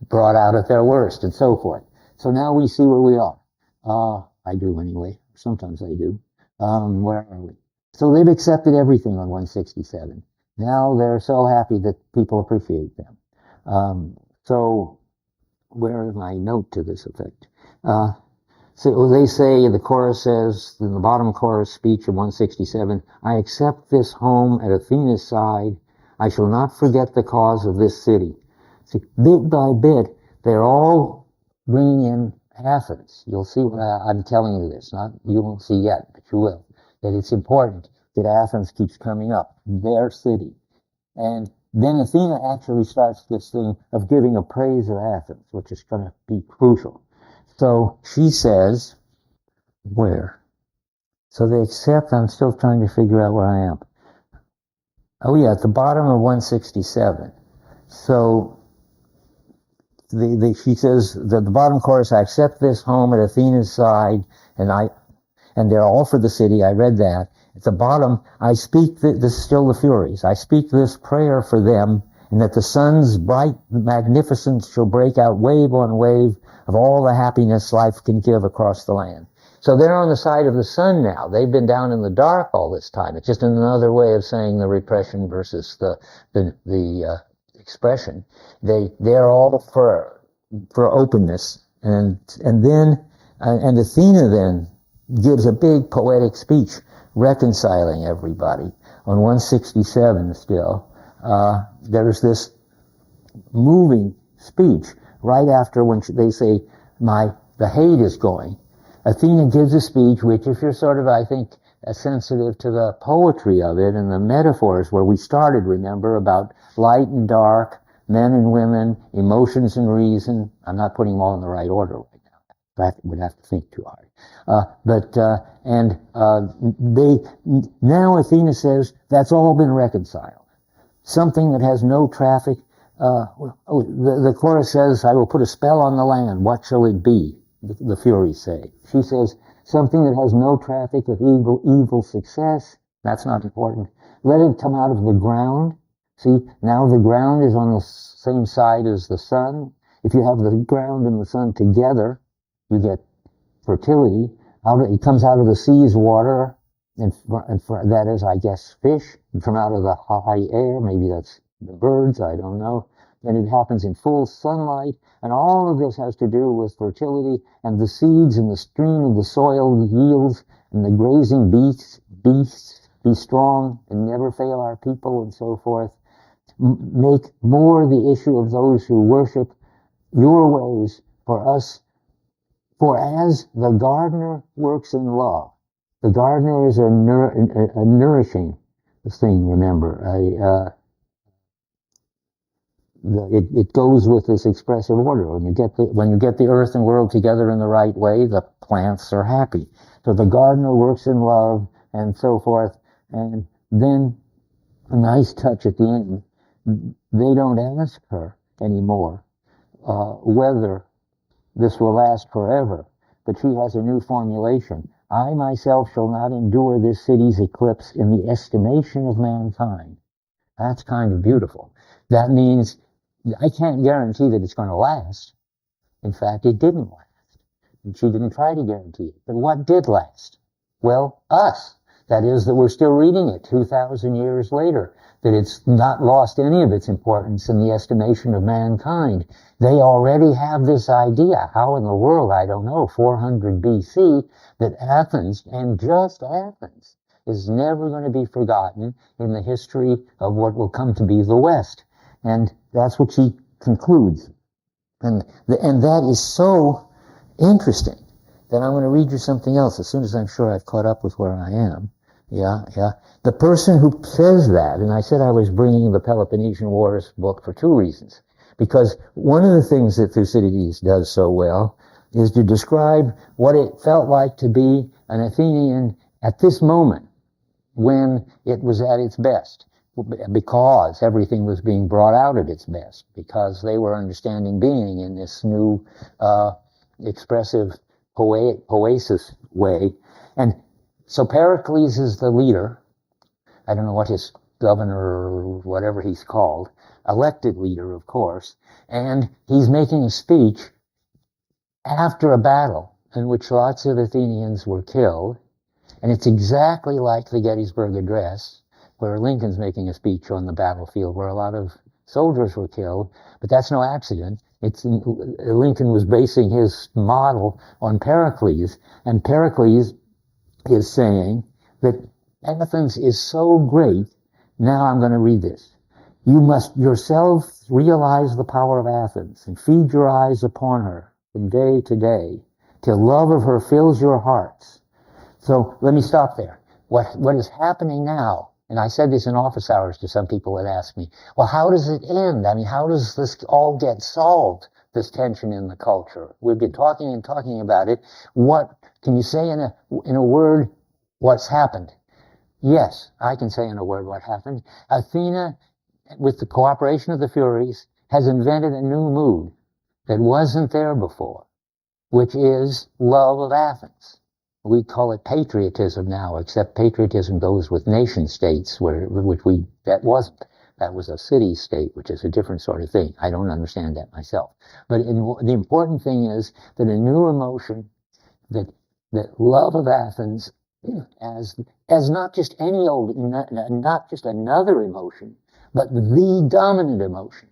brought out at their worst, and so forth. So now we see where we are. I do anyway. Sometimes I do. Where are we? So they've accepted everything on 167. Now they're so happy that people appreciate them. So where is my note to this effect? So they say, the chorus says, in the bottom chorus speech of 167, I accept this home at Athena's side. I shall not forget the cause of this city. See, bit by bit, they're all bringing in Athens. You'll see what I'm telling you this. You won't see yet, but you will. That it's important that Athens keeps coming up, their city. And then Athena actually starts this thing of giving a praise of Athens, which is going to be crucial. So she says, where? So they accept, I'm still trying to figure out where I am. Oh yeah, at the bottom of 167. So she says that the bottom chorus, I accept this home at Athena's side, and they're all for the city. I read that. At the bottom, I speak, this is still the Furies, I speak this prayer for them, and that the sun's bright magnificence shall break out wave on wave of all the happiness life can give across the land. So they're on the side of the sun now. They've been down in the dark all this time. It's just another way of saying the repression versus the expression. They're all for openness, and Athena then gives a big poetic speech reconciling everybody. On 167 still, there's this moving speech right after when they say, the hate is going. Athena gives a speech which, if you're sort of, I think, sensitive to the poetry of it and the metaphors where we started, remember, about light and dark, men and women, emotions and reason. I'm not putting them all in the right order right now. I would have to think too hard. Now Athena says that's all been reconciled. Something that has no traffic. The chorus says, I will put a spell on the land. What shall it be? The Furies say. She says, something that has no traffic of evil success. That's not important. Let it come out of the ground. See, now the ground is on the same side as the sun. If you have the ground and the sun together, you get fertility. It comes out of the sea's water, and that is, I guess, fish. And from out of the high air, maybe that's the birds, I don't know. And it happens in full sunlight, and all of this has to do with fertility, and the seeds and the stream of the soil yields, and the grazing beasts be strong and never fail our people, and so forth. Make more the issue of those who worship your ways for us. For as the gardener works in love, the gardener is a nourishing thing, remember. It goes with this expressive order. When you get the earth and world together in the right way, the plants are happy. So the gardener works in love, and so forth. And then a nice touch at the end. They don't ask her anymore whether this will last forever, but she has a new formulation. I myself shall not endure this city's eclipse in the estimation of mankind. That's kind of beautiful. That means I can't guarantee that it's going to last. In fact, it didn't last. And she didn't try to guarantee it. But what did last? Well, us. That is, that we're still reading it 2,000 years later, that it's not lost any of its importance in the estimation of mankind. They already have this idea, how in the world, I don't know, 400 BC, that Athens, and just Athens, is never going to be forgotten in the history of what will come to be the West. And that's what she concludes. And that is so interesting that I'm going to read you something else as soon as I'm sure I've caught up with where I am. Yeah. The person who says that, and I said I was bringing the Peloponnesian Wars book for two reasons. Because one of the things that Thucydides does so well is to describe what it felt like to be an Athenian at this moment when it was at its best. Because everything was being brought out at its best. Because they were understanding being in this new expressive poesis way. And so Pericles is the leader. I don't know what his governor or whatever he's called. Elected leader, of course. And he's making a speech after a battle in which lots of Athenians were killed. And it's exactly like the Gettysburg Address, where Lincoln's making a speech on the battlefield where a lot of soldiers were killed. But that's no accident. Lincoln was basing his model on Pericles. And Pericles is saying that Athens is so great. Now I'm going to read this. You must yourselves realize the power of Athens and feed your eyes upon her from day to day till love of her fills your hearts. So let me stop there. What is happening now, and I said this in office hours to some people that asked me, well, how does it end? I mean, how does this all get solved? this tension in the culture. We've been talking and talking about it. What can you say in a word what's happened? Yes, I can say in a word what happened. Athena, with the cooperation of the Furies, has invented a new mood that wasn't there before, which is love of Athens. We call it patriotism now, except patriotism goes with nation states, that wasn't. That was a city state, which is a different sort of thing. I don't understand that myself. But the important thing is that a new emotion, that love of Athens, as not just any old, not just another emotion, but the dominant emotion,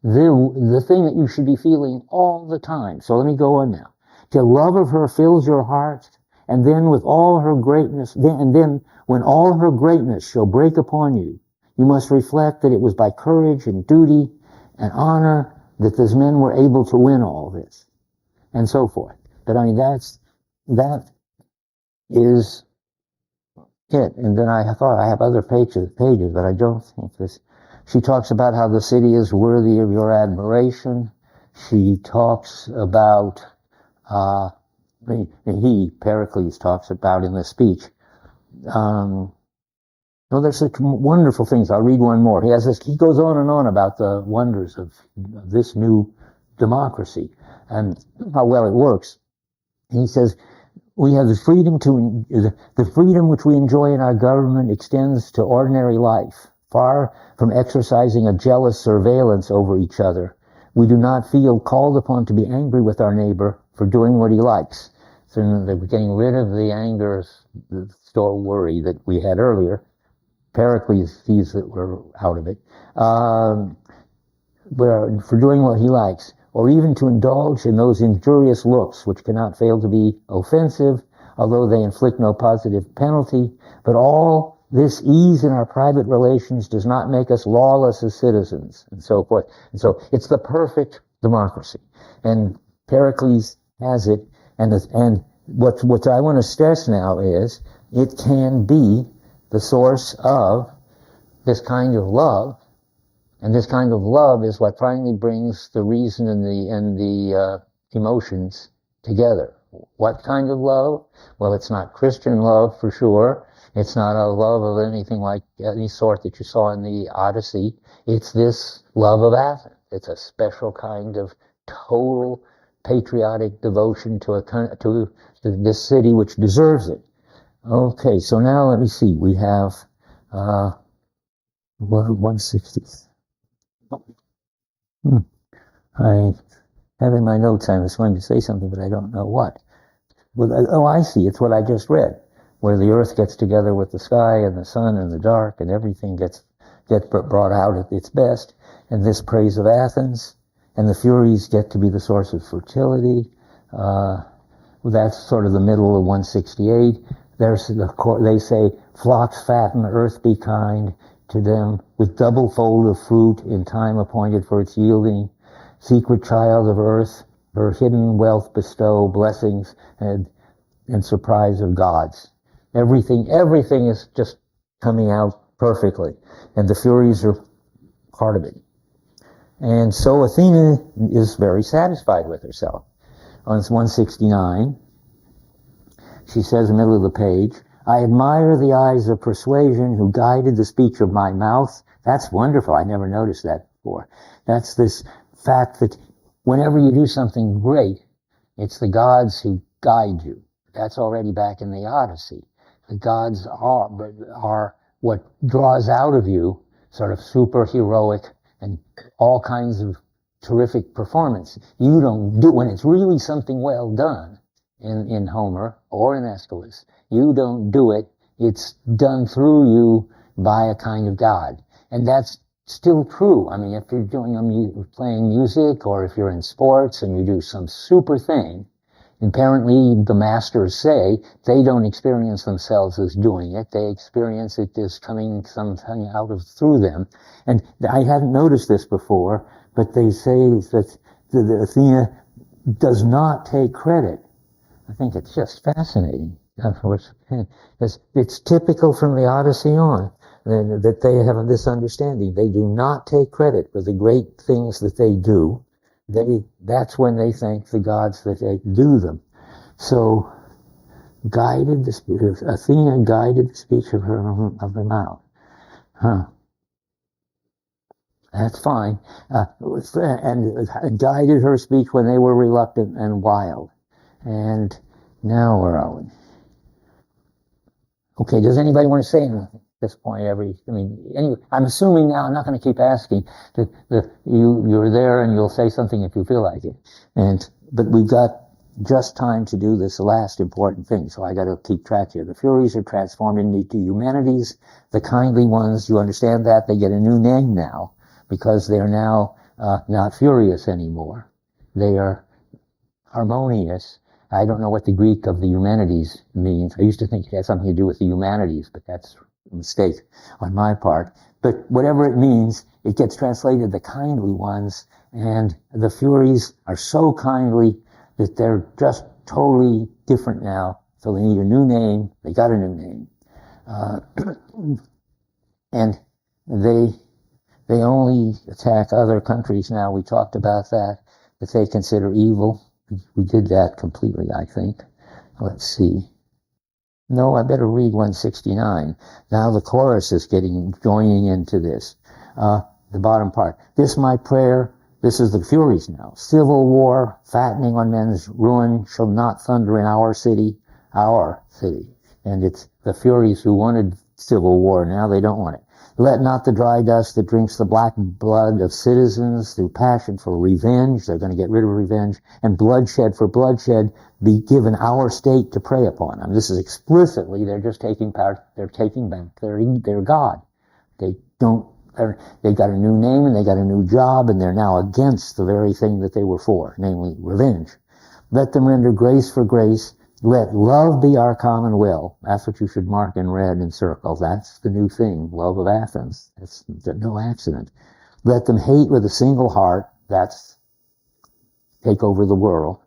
the thing that you should be feeling all the time. So let me go on now. Till love of her fills your heart, and then with all her greatness, then when all her greatness shall break upon you, you must reflect that it was by courage and duty and honor that those men were able to win all this, and so forth. But I mean, that is it. And then I thought I have other pages, but I don't think this. She talks about how the city is worthy of your admiration. She talks about, Pericles talks about in the speech. Well, there's some wonderful things. I'll read one more. He goes on and on about the wonders of this new democracy and how well it works. He says, we have the freedom which we enjoy in our government extends to ordinary life. Far from exercising a jealous surveillance over each other, we do not feel called upon to be angry with our neighbor for doing what he likes. So we're getting rid of the anger, the store worry that we had earlier. Pericles sees that we're out of it. For doing what he likes, or even to indulge in those injurious looks which cannot fail to be offensive, although they inflict no positive penalty. But all this ease in our private relations does not make us lawless as citizens, and so forth. And so it's the perfect democracy. And Pericles has it, and what I want to stress now is it can be the source of this kind of love, and this kind of love is what finally brings the reason and the emotions together. What kind of love? Well, it's not Christian love for sure. It's not a love of anything like any sort that you saw in the Odyssey. It's this love of Athens. It's a special kind of total patriotic devotion to this city which deserves it. Okay, so now let me see. We have 160. I have in my notes I was going to say something, but I don't know what. Well, I see. It's what I just read, where the earth gets together with the sky and the sun and the dark, and everything gets brought out at its best. And this praise of Athens, and the Furies get to be the source of fertility. That's sort of the middle of 168. They say, flocks fatten, earth be kind to them, with double fold of fruit in time appointed for its yielding. Secret child of earth, her hidden wealth bestow, blessings and surprise of gods. Everything is just coming out perfectly, and the Furies are part of it. And so Athena is very satisfied with herself. On 169, she says in the middle of the page, I admire the eyes of persuasion who guided the speech of my mouth. That's wonderful. I never noticed that before. That's this fact that whenever you do something great, it's the gods who guide you. That's already back in the Odyssey. The gods are what draws out of you sort of superheroic and all kinds of terrific performance. You don't do, when it's really something well done in Homer or in Aeschylus, you don't do it. It's done through you by a kind of god. And that's still true. I mean, if you're playing music, or if you're in sports and you do some super thing, apparently the masters say they don't experience themselves as doing it. They experience it as coming something out of through them. And I hadn't noticed this before, but they say that the Athena does not take credit. I think it's just fascinating. It's typical from the Odyssey on that they have this understanding. They do not take credit for the great things that they do. That's when they thank the gods that they do them. So Athena guided the speech of her mouth. Huh. That's fine. And guided her speech when they were reluctant and wild. And now where are we? Okay, does anybody want to say anything at this point? Anyway, I'm assuming now, I'm not going to keep asking, that you're there and you'll say something if you feel like it. But we've got just time to do this last important thing, so I got to keep track here. The Furies are transformed into humanities, the kindly ones. You understand that? They get a new name now, because they are now not furious anymore. They are harmonious. I don't know what the Greek of the humanities means. I used to think it had something to do with the humanities, but that's a mistake on my part. But whatever it means, it gets translated the kindly ones, and the Furies are so kindly that they're just totally different now. So they need a new name. They got a new name. And they only attack other countries now. We talked about that they consider evil. We did that completely, I think. Let's see. No, I better read 169. Now the chorus is joining into this. The bottom part. This my prayer. This is the Furies now. Civil war, fattening on men's ruin, shall not thunder in our city. Our city. And it's the Furies who wanted civil war. Now they don't want it. Let not the dry dust that drinks the black blood of citizens through passion for revenge, they're going to get rid of revenge, and bloodshed for bloodshed, be given our state to prey upon. I mean, this is explicitly, they're just taking power, they're taking back their God. They got a new name and they got a new job, and they're now against the very thing that they were for, namely revenge. Let them render grace for grace. Let love be our common will. That's what you should mark in red and circle. That's the new thing, love of Athens. That's no accident. Let them hate with a single heart. That's take over the world.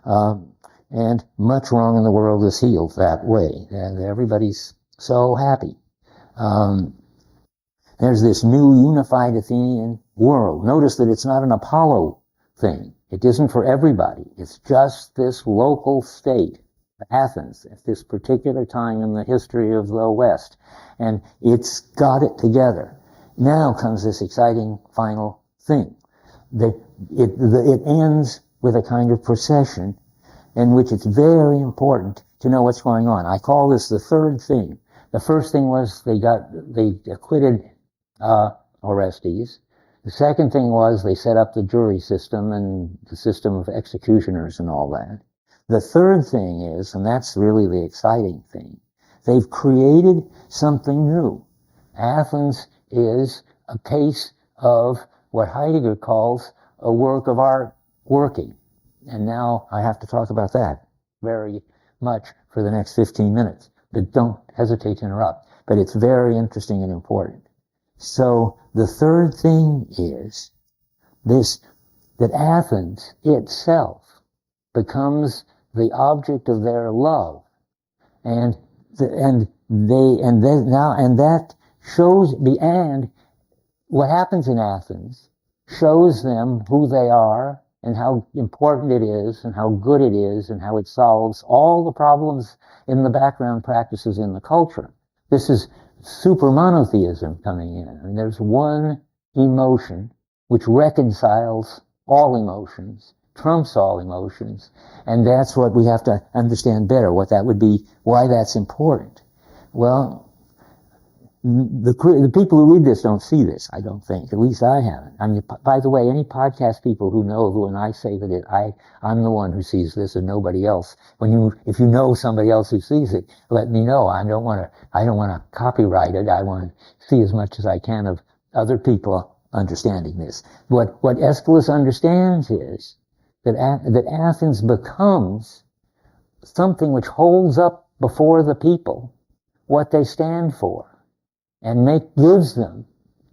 And much wrong in the world is healed that way. And everybody's so happy. There's this new unified Athenian world. Notice that it's not an Apollo thing. It isn't for everybody. It's just this local state. Athens at this particular time in the history of the West, and it's got it together. Now comes this exciting final thing. It ends with a kind of procession in which it's very important to know what's going on. I call this the third thing. The first thing was they acquitted Orestes. The second thing was they set up the jury system and the system of executioners and all that. The third thing is, and that's really the exciting thing, they've created something new. Athens is a case of what Heidegger calls a work of art working. And now I have to talk about that very much for the next 15 minutes. But don't hesitate to interrupt. But it's very interesting and important. So the third thing is this, that Athens itself becomes the object of their love, and that shows and what happens in Athens shows them who they are and how important it is and how good it is and how it solves all the problems in the background practices in the culture. This is super monotheism coming in. I mean, there's one emotion which reconciles all emotions, trumps all emotions, and that's what we have to understand better, what that would be, why that's important. Well, the people who read this don't see this, I don't think. At least I haven't. I mean, by the way, any podcast people who know when I say that I'm the one who sees this and nobody else. If you know somebody else who sees it, let me know. I don't want to copyright it. I want to see as much as I can of other people understanding this. What Aeschylus understands is that Athens becomes something which holds up before the people what they stand for, and gives them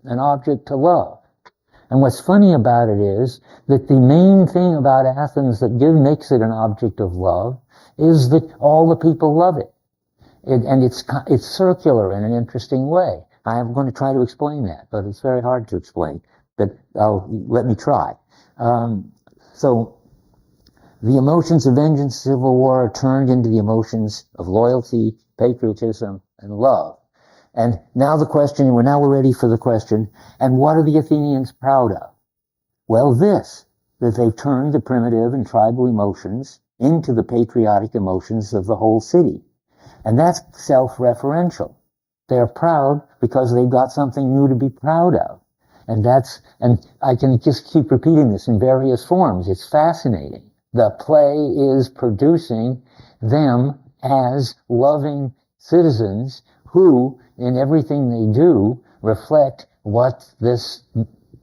an object to love. And what's funny about it is that the main thing about Athens that makes it an object of love is that all the people love it. And it's circular in an interesting way. I'm going to try to explain that, but it's very hard to explain. But let me try. So the emotions of vengeance, civil war are turned into the emotions of loyalty, patriotism, and love. And now we're ready for the question, and what are the Athenians proud of? Well, this, that they've turned the primitive and tribal emotions into the patriotic emotions of the whole city. And that's self-referential. They're proud because they've got something new to be proud of. And I can just keep repeating this in various forms. It's fascinating. The play is producing them as loving citizens who, in everything they do, reflect what this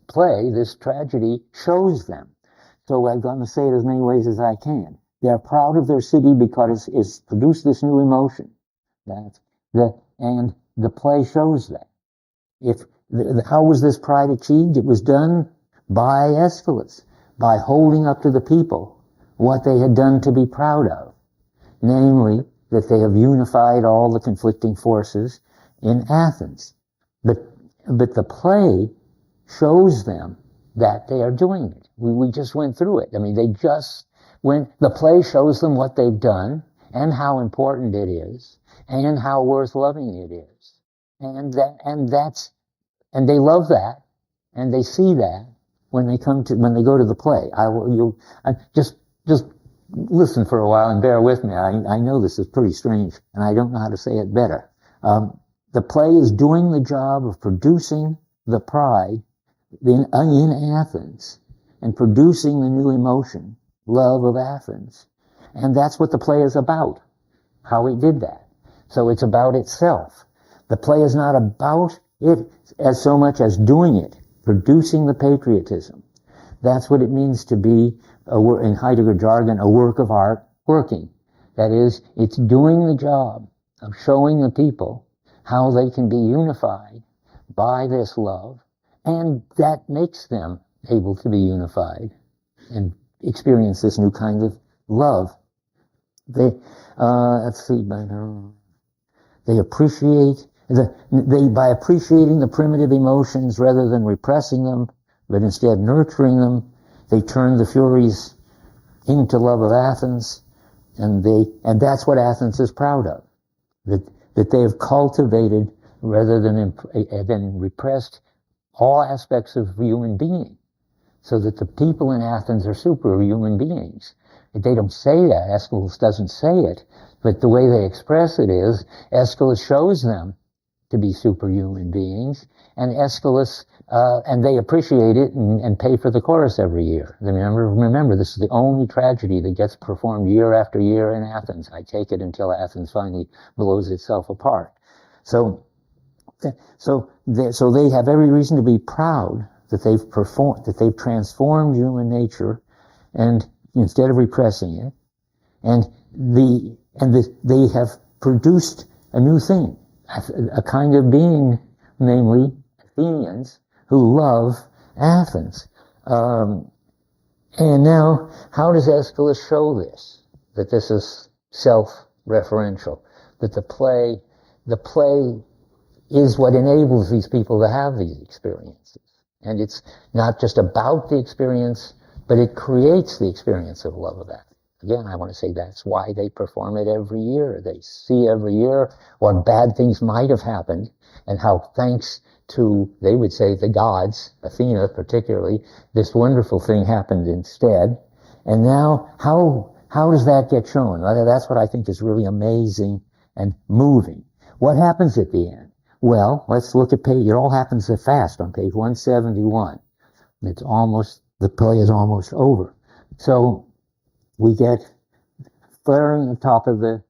play, this tragedy, shows them. So I'm going to say it as many ways as I can. They're proud of their city because it's produced this new emotion. And the play shows that. How was this pride achieved? It was done by Aeschylus, by holding up to the people what they had done to be proud of, namely that they have unified all the conflicting forces in Athens. But the play shows them that they are doing it. We just went through it. I mean, the play shows them what they've done and how important it is and how worth loving it is. And they love that, and they see that when they go to the play. Just listen for a while and bear with me. I know this is pretty strange, and I don't know how to say it better. The play is doing the job of producing the pride in Athens and producing the new emotion, love of Athens. And that's what the play is about, how it did that. So it's about itself. The play is not about it as so much as doing it, producing the patriotism. That's what it means to be, in Heidegger jargon, a work of art working. That is, it's doing the job of showing the people how they can be unified by this love, and that makes them able to be unified and experience this new kind of love. They appreciate by appreciating the primitive emotions rather than repressing them, but instead nurturing them, they turn the Furies into love of Athens, and that's what Athens is proud of, that they have cultivated rather than repressed all aspects of human being, so that the people in Athens are superhuman beings. They don't say that. Aeschylus doesn't say it, but the way they express it is, Aeschylus shows them to be superhuman beings, and Aeschylus, and they appreciate it and pay for the chorus every year. Remember, this is the only tragedy that gets performed year after year in Athens. I take it until Athens finally blows itself apart. So they have every reason to be proud that they've transformed human nature, and instead of repressing it, they have produced a new thing, a kind of being, namely Athenians who love Athens. And now, how does Aeschylus show this? That this is self-referential, that the play is what enables these people to have these experiences. And it's not just about the experience, but it creates the experience of love of Athens. Again, I want to say that's why they perform it every year. They see every year what bad things might have happened, and how thanks to, they would say, the gods, Athena particularly, this wonderful thing happened instead. And now, how does that get shown? That's what I think is really amazing and moving. What happens at the end? Well, let's look at it all happens fast on page 171. The play is almost over. So, we get flaring on top of the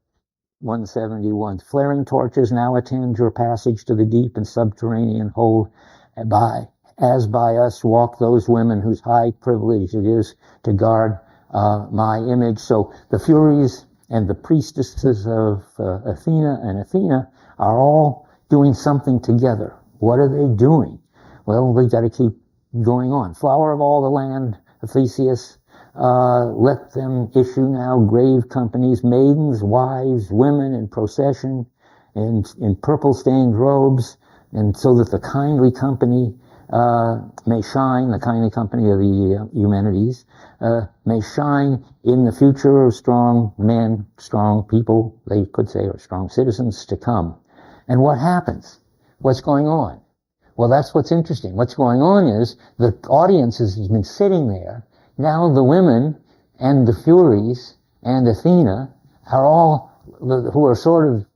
171. Flaring torches now attend your passage to the deep and subterranean hold. As by us walk those women whose high privilege it is to guard my image. So the Furies and the priestesses of Athena are all doing something together. What are they doing? Well, we've got to keep going on. Flower of all the land, Theseus, let them issue now grave companies, maidens, wives, women in procession, and in purple-stained robes, and so that the kindly company may shine, the kindly company of the Eumenides, may shine in the future of strong men, strong people, they could say, or strong citizens to come. And what happens? What's going on? Well, that's what's interesting. What's going on is the audience has been sitting there. Now the women and the Furies and Athena are all, who are sort of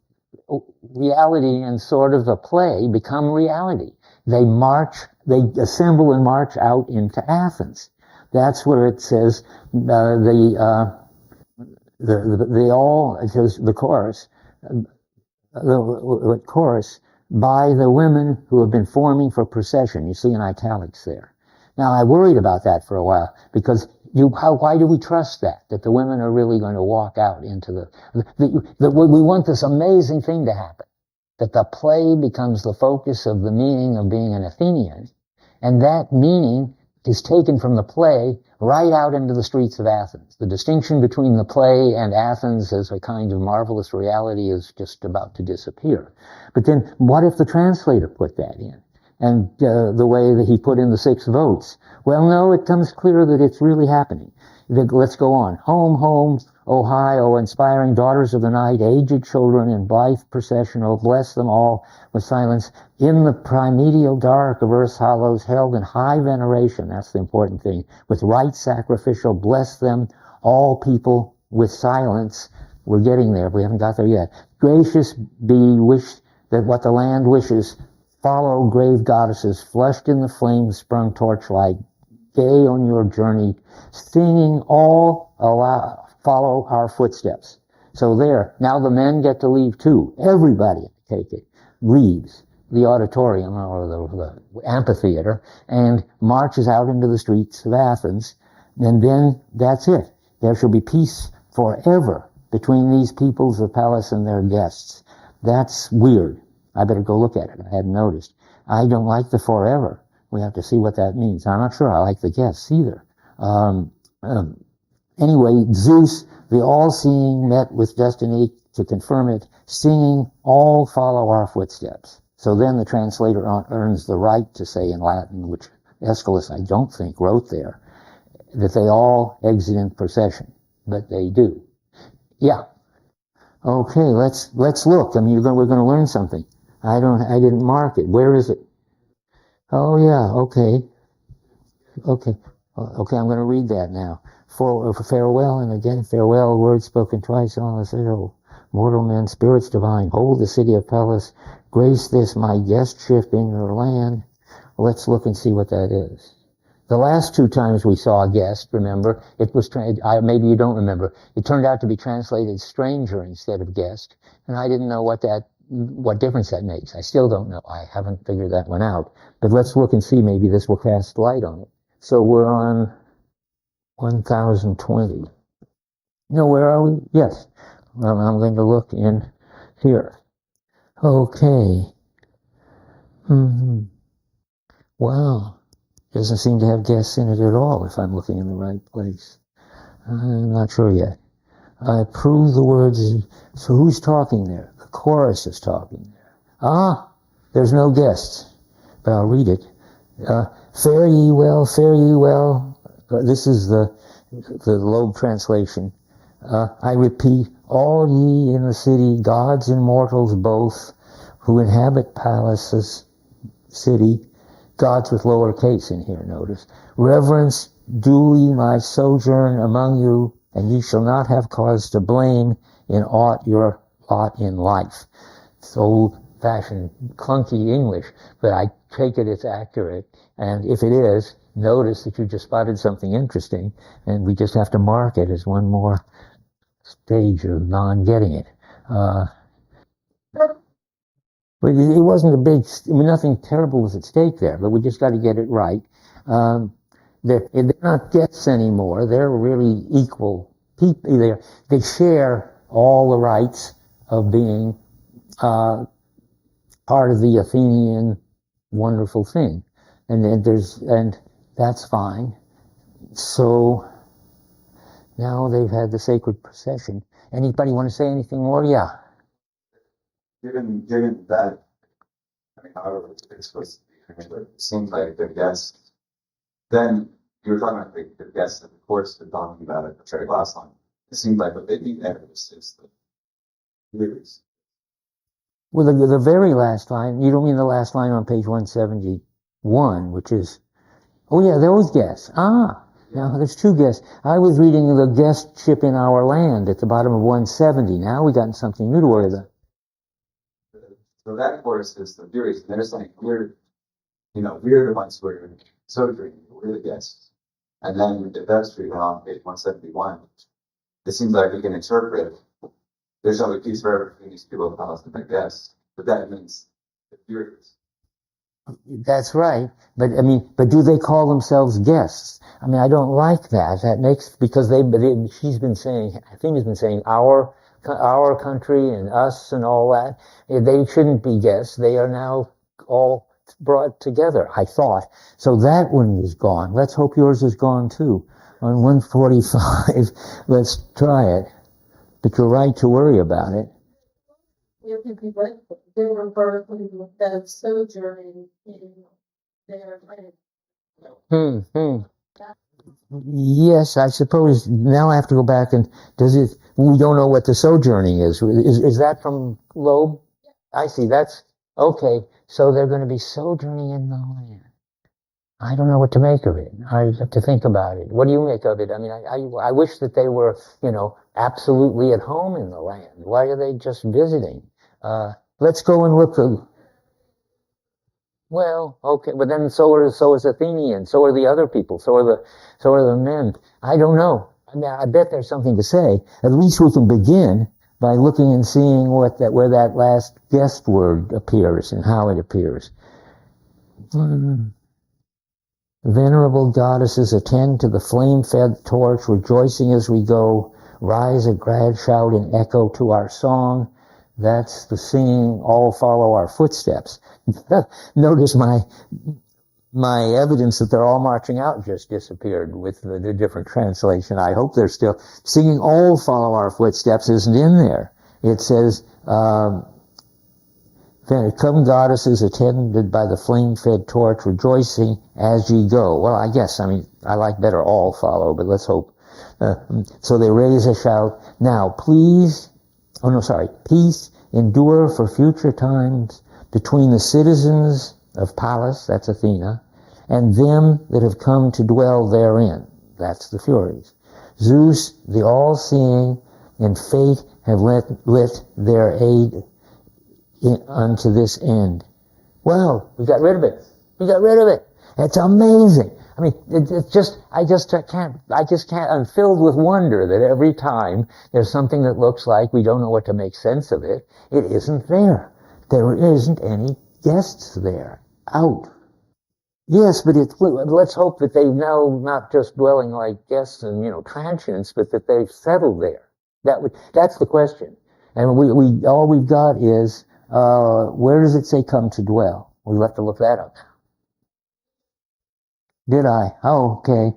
reality and sort of a play, become reality. They march, they assemble and march out into Athens. That's where it says the chorus, the chorus, by the women who have been forming for procession. You see in italics there. Now, I worried about that for a while, because why do we trust that the women are really going to walk out into we want this amazing thing to happen, that the play becomes the focus of the meaning of being an Athenian, and that meaning is taken from the play right out into the streets of Athens. The distinction between the play and Athens as a kind of marvelous reality is just about to disappear. But then, what if the translator put that in? And the way that he put in the 6 votes? Well, no, it comes clear that it's really happening. Let's go on. Home, home, O high, O inspiring daughters of the night, aged children in blithe procession, O bless them all with silence. In the primordial dark of earth's hollows, held in high veneration, that's the important thing, with rite sacrificial, bless them, all people with silence. We're getting there, we haven't got there yet. Gracious be wished that what the land wishes, follow grave goddesses, flushed in the flames sprung torchlight, gay on your journey, singing all follow our footsteps. So there, now the men get to leave too. Everybody, take it, leaves the auditorium or the amphitheater and marches out into the streets of Athens. And then that's it. There shall be peace forever between these peoples of Pallas and their guests. That's weird. I better go look at it. I hadn't noticed. I don't like the forever. We have to see what that means. I'm not sure I like the guests either. Anyway, Zeus, the all-seeing, met with destiny to confirm it, singing, all follow our footsteps. So then the translator earns the right to say in Latin, which Aeschylus, I don't think, wrote there, that they all exit in procession. But they do. Yeah. Okay, let's look. I mean, we're going to learn something. I didn't mark it. Where is it? Oh yeah, okay. Okay, I'm going to read that now. For farewell, and again farewell, words spoken twice on the citadel. Mortal men, spirits divine, hold the city of Pallas, grace this my guest ship in your land. Let's look and see what that is. The last 2 times we saw a guest, remember, it was, maybe you don't remember, it turned out to be translated stranger instead of guest, and I didn't know what difference that makes. I still don't know. I haven't figured that one out. But let's look and see, maybe this will cast light on it. So we're on 1020. No, where are we? Yes. Well, I'm going to look in here. Okay. Wow. Doesn't seem to have guests in it at all, if I'm looking in the right place. I'm not sure yet. I approve the words. So who's talking there? The chorus is talking there. There's no guests, but I'll read it. Fare ye well, fare ye well. This is the Loeb translation. I repeat, all ye in the city, gods and mortals both, who inhabit Pallas' city, gods with lowercase in here, notice. Reverence duly my sojourn among you, and ye shall not have cause to blame in aught your lot in life. It's old-fashioned, clunky English, but I take it it's accurate. And if it is, notice that you just spotted something interesting, and we just have to mark it as one more stage of non-getting it. But it wasn't nothing terrible was at stake there, but we just got to get it right. They're not guests anymore. They're really equal people. They share all the rights of being part of the Athenian wonderful thing. And that's fine. So now they've had the sacred procession. Anybody want to say anything more? Yeah. Given that, I mean, however it's supposed to be It seems like the guests, then you were talking about the guests of the course, they're talking about it, the very last line. It seems like what they think that is the lyrics. Well, the very last line, you don't mean the last line on page 171, which is, oh yeah, those guests. Ah, now there's two guests. I was reading the guest ship in our land at the bottom of 170. Now we got something new to worry about. So that chorus is the lyrics, and they're saying we're the ones who are sojourning, we're the guests. And then if that's true, on page 171, it seems like we can interpret there's only peace forever between these people of Palestine and guests, but that means the furious. That's right. But I mean, but do they call themselves guests? I mean, I don't like that. That makes, because she's been saying, Athena's been saying our country and us and all that. They shouldn't be guests. They are now all brought together, I thought. So that one is gone. Let's hope yours is gone too. On 145, let's try it. But you're right to worry about it. They were burdened with that sojourning in their land. Yes, I suppose now I have to go back and we don't know what the sojourning is. Is that from Loeb? I see, that's, okay. So they're going to be sojourning in the land. I don't know what to make of it. I have to think about it. What do you make of it? I mean, I wish that they were, absolutely at home in the land. Why are they just visiting? Let's go and look. Well, okay, but then so is Athenians, so are the other people, so are the men. I don't know. I mean, I bet there's something to say. At least we can begin by looking and seeing where that last guest word appears and how it appears. Venerable goddesses, attend to the flame-fed torch, rejoicing as we go. Rise a glad shout and echo to our song. That's the singing, all follow our footsteps. Notice my evidence that they're all marching out just disappeared with the different translation. I hope they're still singing, all follow our footsteps isn't in there. It says, come goddesses attended by the flame-fed torch, rejoicing as ye go. Well, I guess, I like better all follow, but let's hope. So they raise a shout. Now, peace endure for future times between the citizens of Pallas, that's Athena, and them that have come to dwell therein, that's the Furies. Zeus, the all-seeing, and fate have lit their aid unto this end. Well, we got rid of it. It's amazing. I just can't, I'm filled with wonder that every time there's something that looks like we don't know what to make sense of it, it isn't there. There isn't any guests there. Out. Yes, but let's hope that they now not just dwelling like guests and, transients, but that they've settled there. That's the question. And we all we've got is, where does it say come to dwell? We'll have to look that up now. Did I? Oh, okay.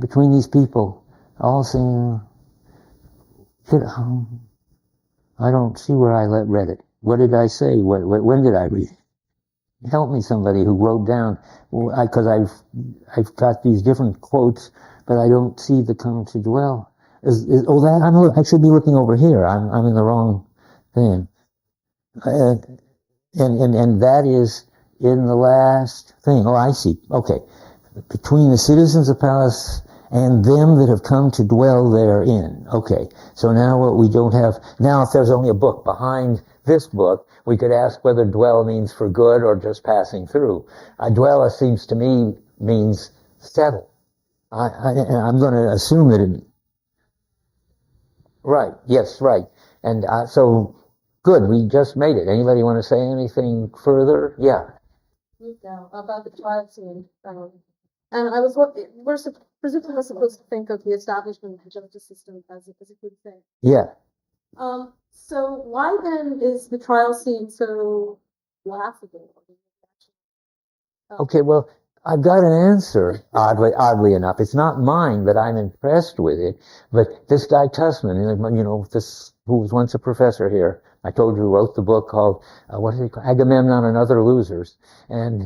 Between these people, all saying, I don't see where I read it. What did I say? When did I read it? Help me, somebody who wrote down, because I've got these different quotes, but I don't see the come to dwell. I should be looking over here. I'm in the wrong thing. And that is in the last thing. Oh, I see. Okay. Between the citizens of Pallas and them that have come to dwell therein. Okay. So now what we don't have, now if there's only a book behind this book, we could ask whether dwell means for good or just passing through. Dwell, it seems to me, means settle. I'm going to assume that it, right. Yes, right. And so, good, we just made it. Anybody want to say anything further? Yeah. About the trial scene. And we're presumably supposed to think of the establishment of the justice system as a good thing. Yeah. So why then is the trial scene so laughable? Okay, well, I've got an answer, oddly enough. It's not mine, but I'm impressed with it. But this guy Tussman, this who was once a professor here, I told you, wrote the book called, what is it called? Agamemnon and Other Losers. And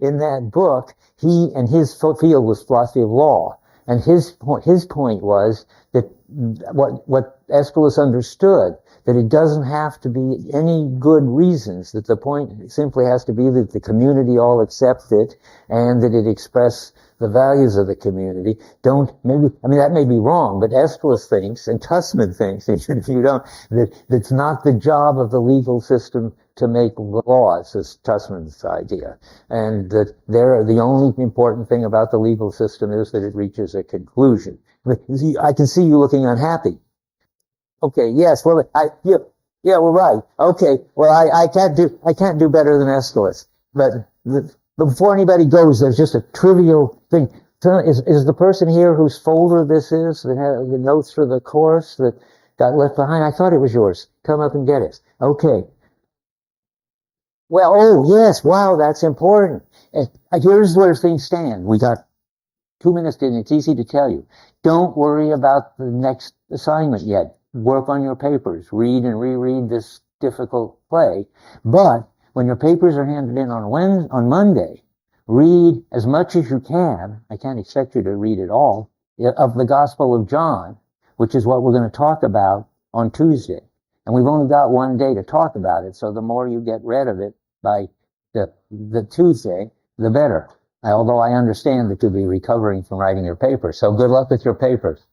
in that book, he and his field was philosophy of law. And his point was that what Aeschylus understood, that it doesn't have to be any good reasons, that the point simply has to be that the community all accepts it and that it express the values of the community. That may be wrong, but Aeschylus thinks, and Tussman thinks, if you don't, that it's not the job of the legal system to make laws, is Tussman's idea. And that the only important thing about the legal system is that it reaches a conclusion. I can see you looking unhappy. Okay, yes, well, yeah, we're right. Okay, well, I can't do better than Aeschylus. But before anybody goes, there's just a trivial thing. Is the person here whose folder this is, that had the notes for the course that got left behind? I thought it was yours. Come up and get it. Okay. Well, oh, yes, wow, that's important. Here's where things stand. We got 2 minutes in. It's easy to tell you. Don't worry about the next assignment yet. Work on your papers. Read and reread this difficult play. But when your papers are handed in on Monday, read as much as you can. I can't expect you to read it all, of the Gospel of John, which is what we're going to talk about on Tuesday. And we've only got one day to talk about it, so the more you get rid of it by the Tuesday, the better. Although I understand that you'll be recovering from writing your paper. So good luck with your papers.